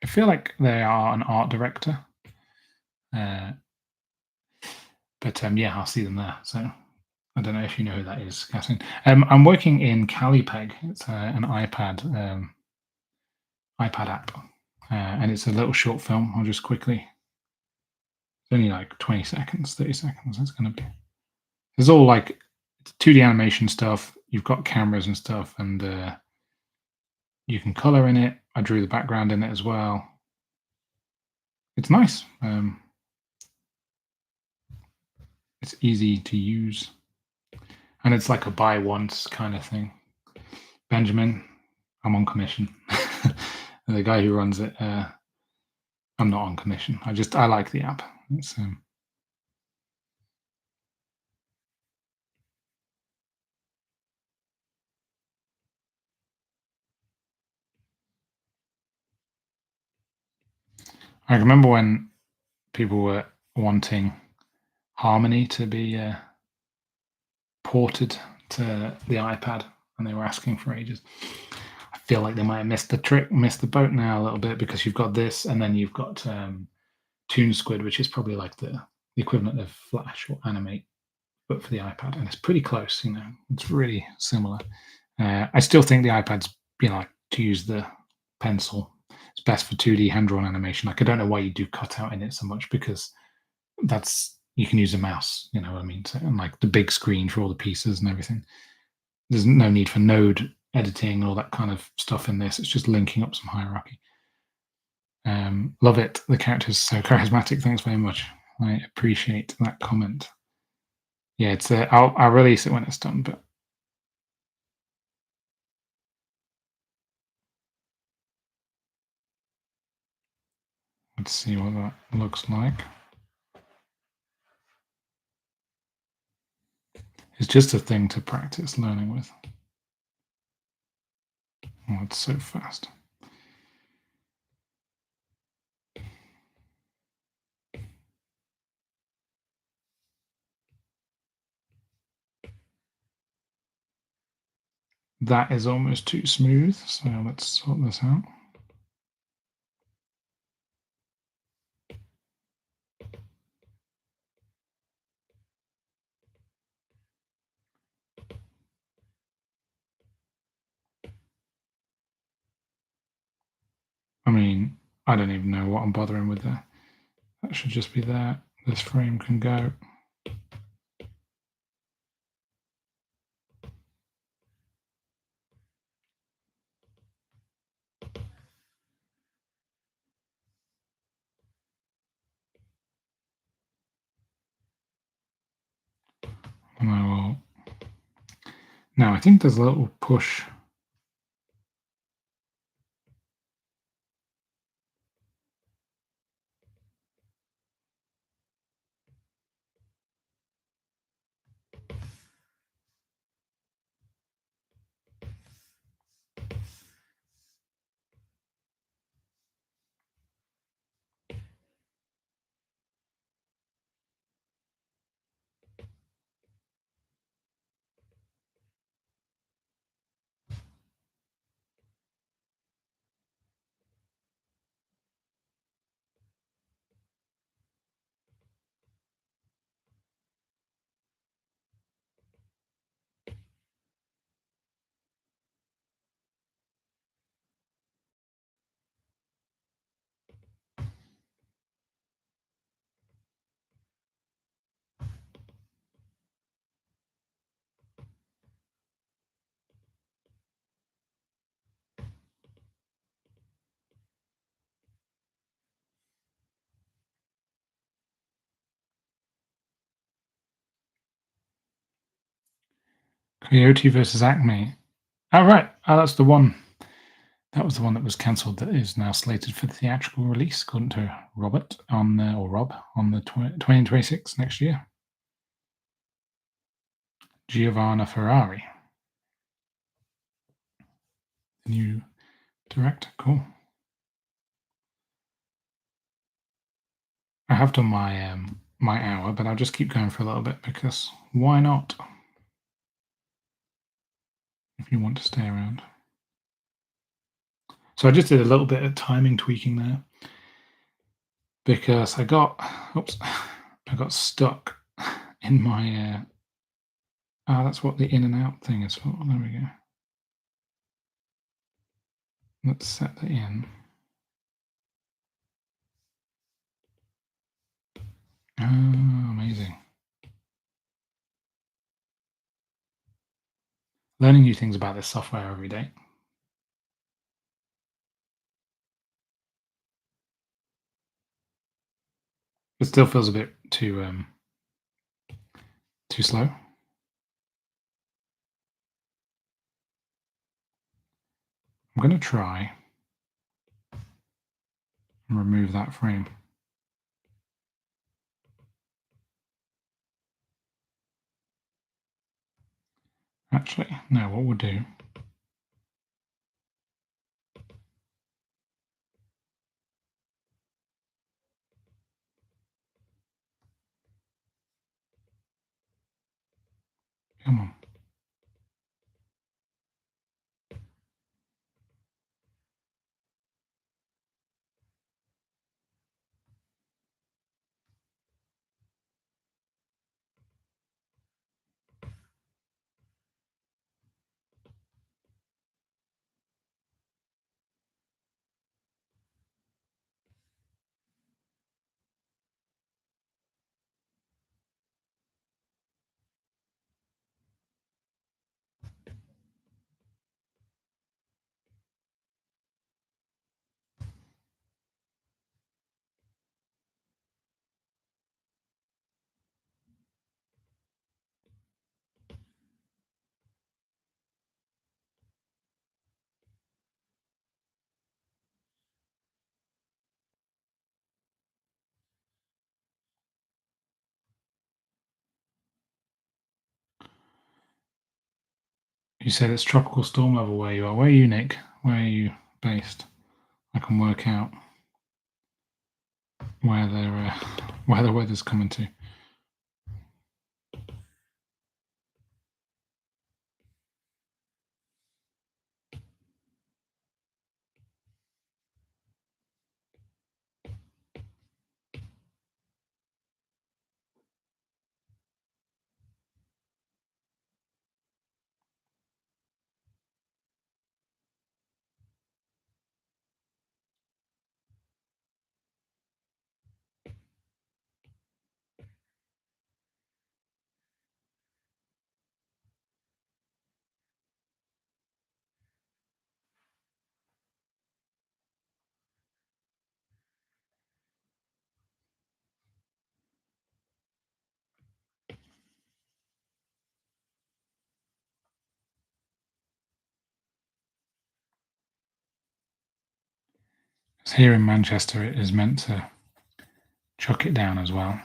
I feel like they are an art director, uh, but yeah, I'll see them there. So I don't know if you know who that is, Catherine. I'm working in Calipeg. It's an iPad app, and it's a little short film. I'll just quickly. It's only like 20 seconds, 30 seconds. It's going to be. There's all like 2D animation stuff. You've got cameras and stuff, and you can color in it. I drew the background in it as well. It's nice. It's easy to use, and it's like a buy once kind of thing. Benjamin, I'm on commission. The guy who runs it, I'm not on commission. I like the app. It's I remember when people were wanting Harmony to be ported to the iPad, and they were asking for ages. I feel like they might have missed the trick, missed the boat now a little bit because you've got this, and then you've got Toon Squid, which is probably like the equivalent of Flash or Animate, but for the iPad, and it's pretty close. You know, it's really similar. I still think the iPad's like to use the pencil. It's best for 2D hand drawn animation. Like I don't know why you do cutout in it so much because that's you can use a mouse. You know what I mean? So, and like the big screen for all the pieces and everything. There's no need for node editing and all that kind of stuff in this. It's just linking up some hierarchy. Love it. The character's so charismatic. Thanks very much. I appreciate that comment. Yeah, it's. I'll release it when it's done, but let's see what that looks like. It's just a thing to practice learning with. Oh, it's so fast. That is almost too smooth, so let's sort this out. I mean, I don't even know what I'm bothering with there. That should just be there. This frame can go. And I will. Now, I think there's a little push. Coyote versus Acme. Oh, right. Oh, that's the one. That was the one that was cancelled that is now slated for the theatrical release, according to Robert or Rob on the 2026 next year. Giovanna Ferrari. New director, cool. I have done my my hour, but I'll just keep going for a little bit because why not? If you want to stay around. So I just did a little bit of timing tweaking there because I got, oops, I got stuck in my. That's what the in and out thing is for. There we go. Let's set that in. Oh, amazing. Learning new things about this software every day. It still feels a bit too slow. I'm going to try and remove that frame. Actually, no, what we'll do. Come on. You said it's tropical storm level where you are. Where are you, Nick? Where are you based? I can work out where where the weather's coming to. Here in Manchester, it is meant to chuck it down as well.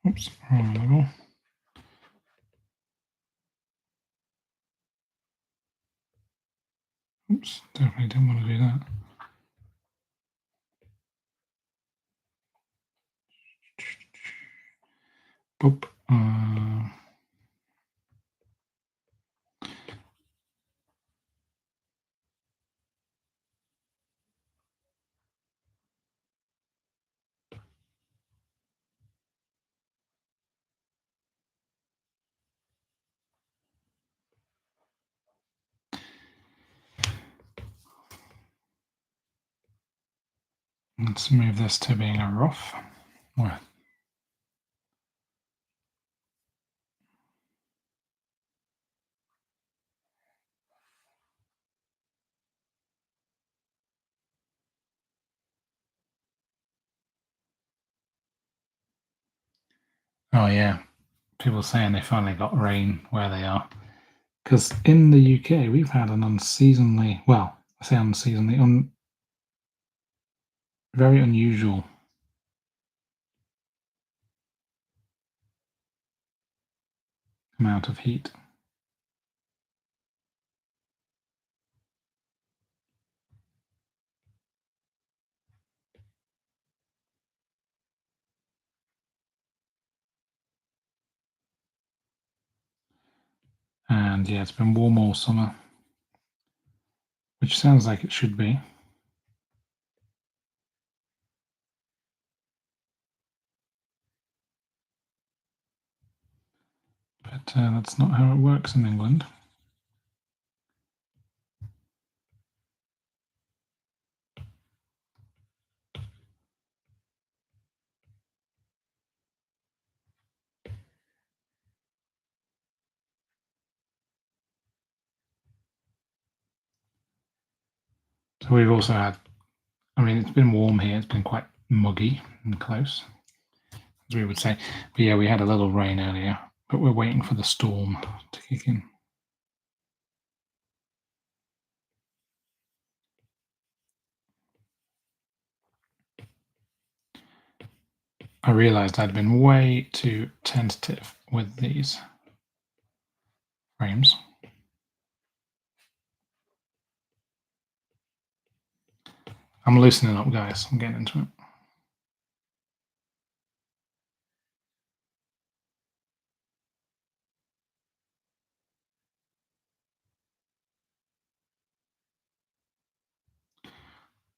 Oops, wrong level. Oops, definitely didn't want to do that. Boop. Let's move this to being a rough. Well, Oh yeah, people saying they finally got rain where they are. Because in the UK, we've had an unseasonably, well, I say unseasonably, very unusual amount of heat. And yeah, it's been warm all summer, which sounds like it should be. But that's not how it works in England. So we've also had, I mean, it's been warm here. It's been quite muggy and close, as we would say. But yeah, we had a little rain earlier, but we're waiting for the storm to kick in. I realized I'd been way too tentative with these frames. I'm loosening up, guys. I'm getting into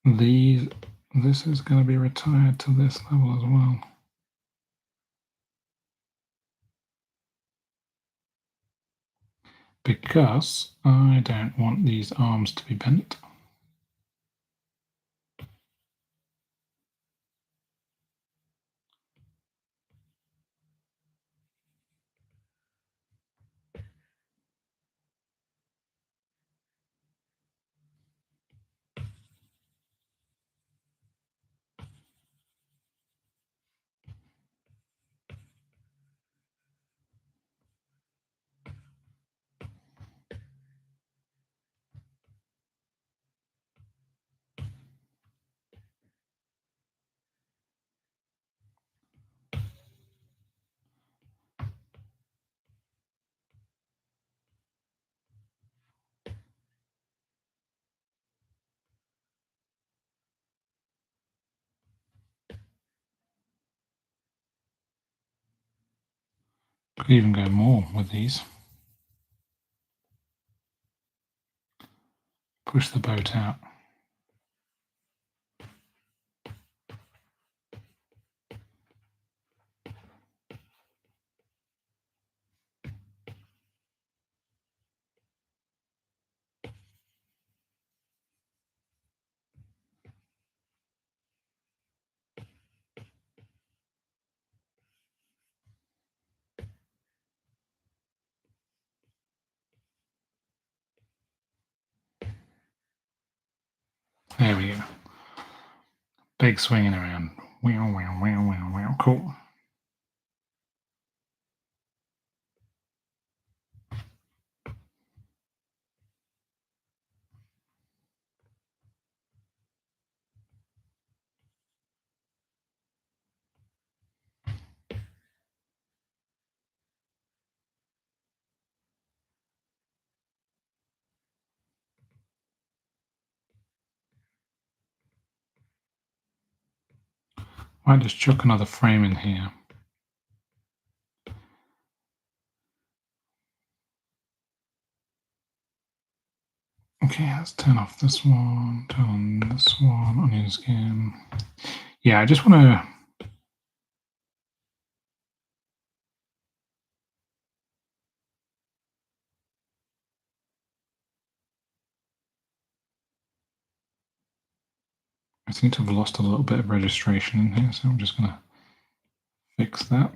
it. This is going to be retired to this level as well. Because I don't want these arms to be bent. Could even go more with these. Push the boat out. There we go. Big swinging around. Wow, wow, wow, wow, wow. Cool. Might just chuck another frame in here. Okay, let's turn off this one, turn on this one, onion skin. Yeah, I just want to. I seem to have lost a little bit of registration in here, so I'm just going to fix that.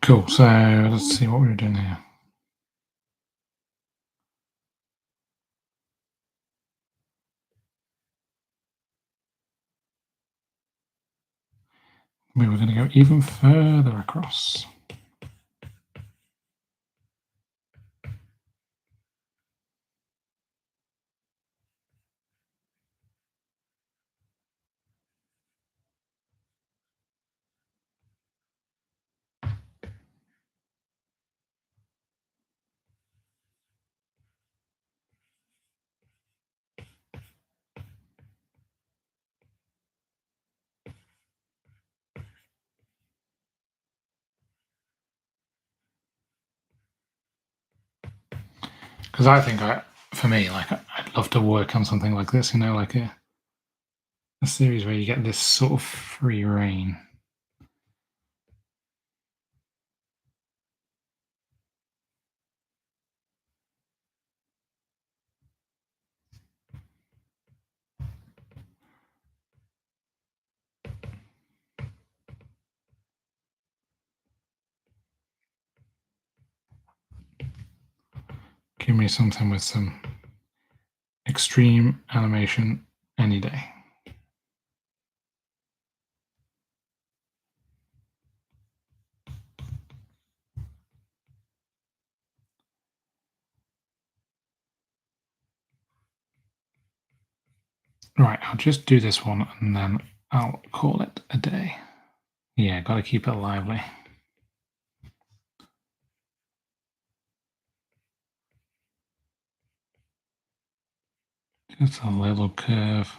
Cool. So let's see what we were doing here. We were going to go even further across. Because I think for me, like I'd love to work on something like this, you know, like a series where you get this sort of free reign. Give me something with some extreme animation any day. Right, I'll just do this one and then I'll call it a day. Yeah, got to keep it lively. Just a little curve.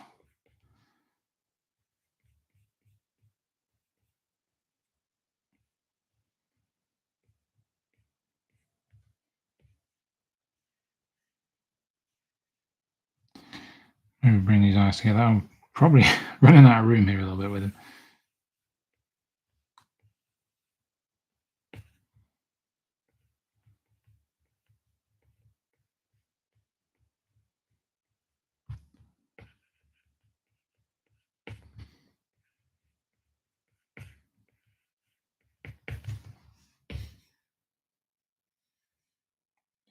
Maybe bring these eyes together. I'm probably running out of room here a little bit with him.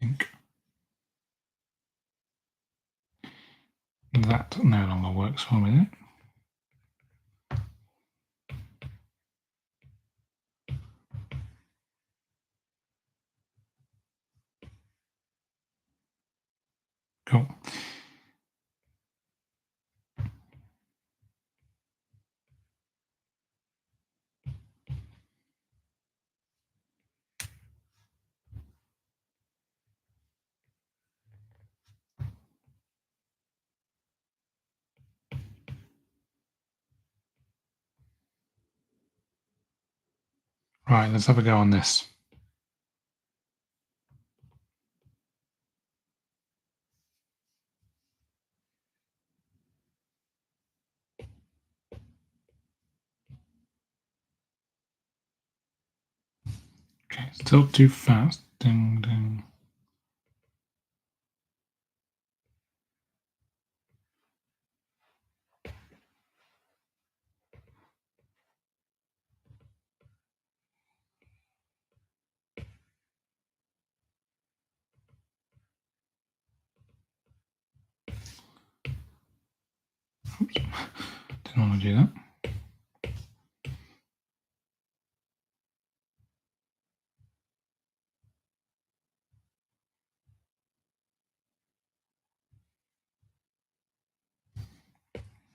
I think that no longer works for me. Cool. Right, let's have a go on this. Okay, still too fast. Ding, ding. Oops, didn't want to do that.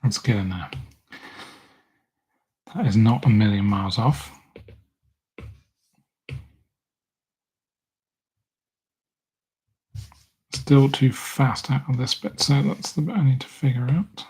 Let's get in there. That is not a million miles off. Still too fast out of this bit, so that's the bit I need to figure out.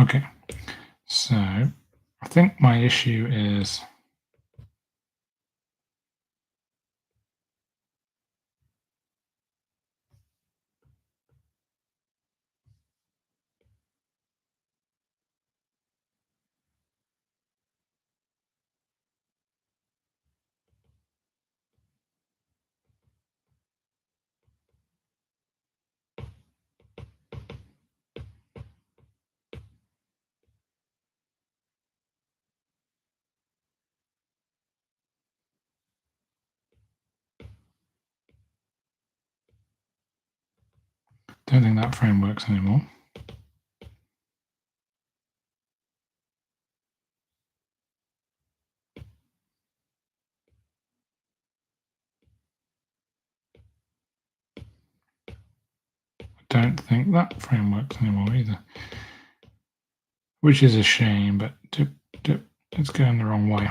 Okay, so I think my issue is don't think that frame works anymore. Don't think that frame works anymore either, which is a shame, but it's going the wrong way.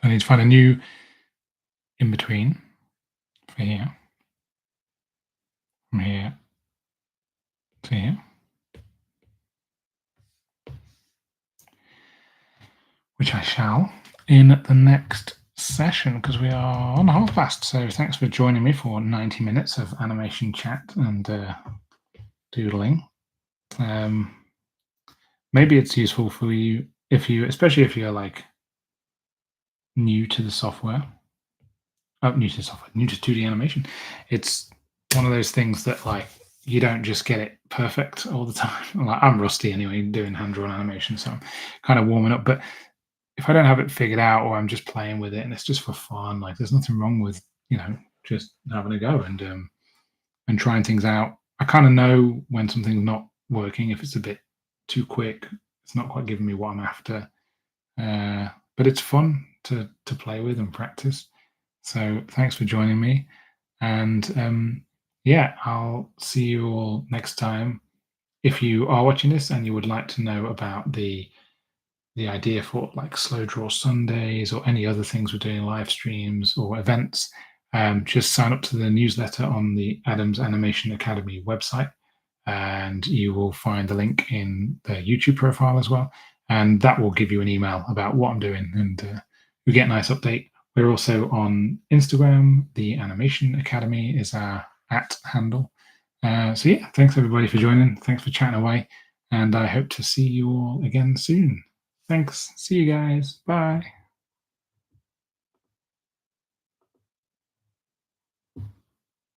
So I need to find a new in between for here, from here to here, which I shall in the next session because we are on half past. So thanks for joining me for 90 minutes of animation chat and doodling. Maybe it's useful for you if you, especially if you're like new to the software. New to the software, new to 2D animation. It's one of those things that like you don't just get it perfect all the time. Like I'm rusty anyway, doing hand drawn animation, so I'm kind of warming up. But if I don't have it figured out, or I'm just playing with it and it's just for fun, like there's nothing wrong with just having a go and trying things out. I kind of know when something's not working, if it's a bit too quick, it's not quite giving me what I'm after. But it's fun to play with and practice. So thanks for joining me, and yeah, I'll see you all next time. If you are watching this and you would like to know about the idea for like slow draw Sundays or any other things we're doing, live streams or events, just sign up to the newsletter on the Adams Animation Academy website, and you will find the link in the YouTube profile as well. And that will give you an email about what I'm doing, and you get a nice update. We're also on Instagram. The Animation Academy is our at handle. So yeah, thanks everybody for joining. Thanks for chatting away, and I hope to see you all again soon. Thanks. See you guys. Bye.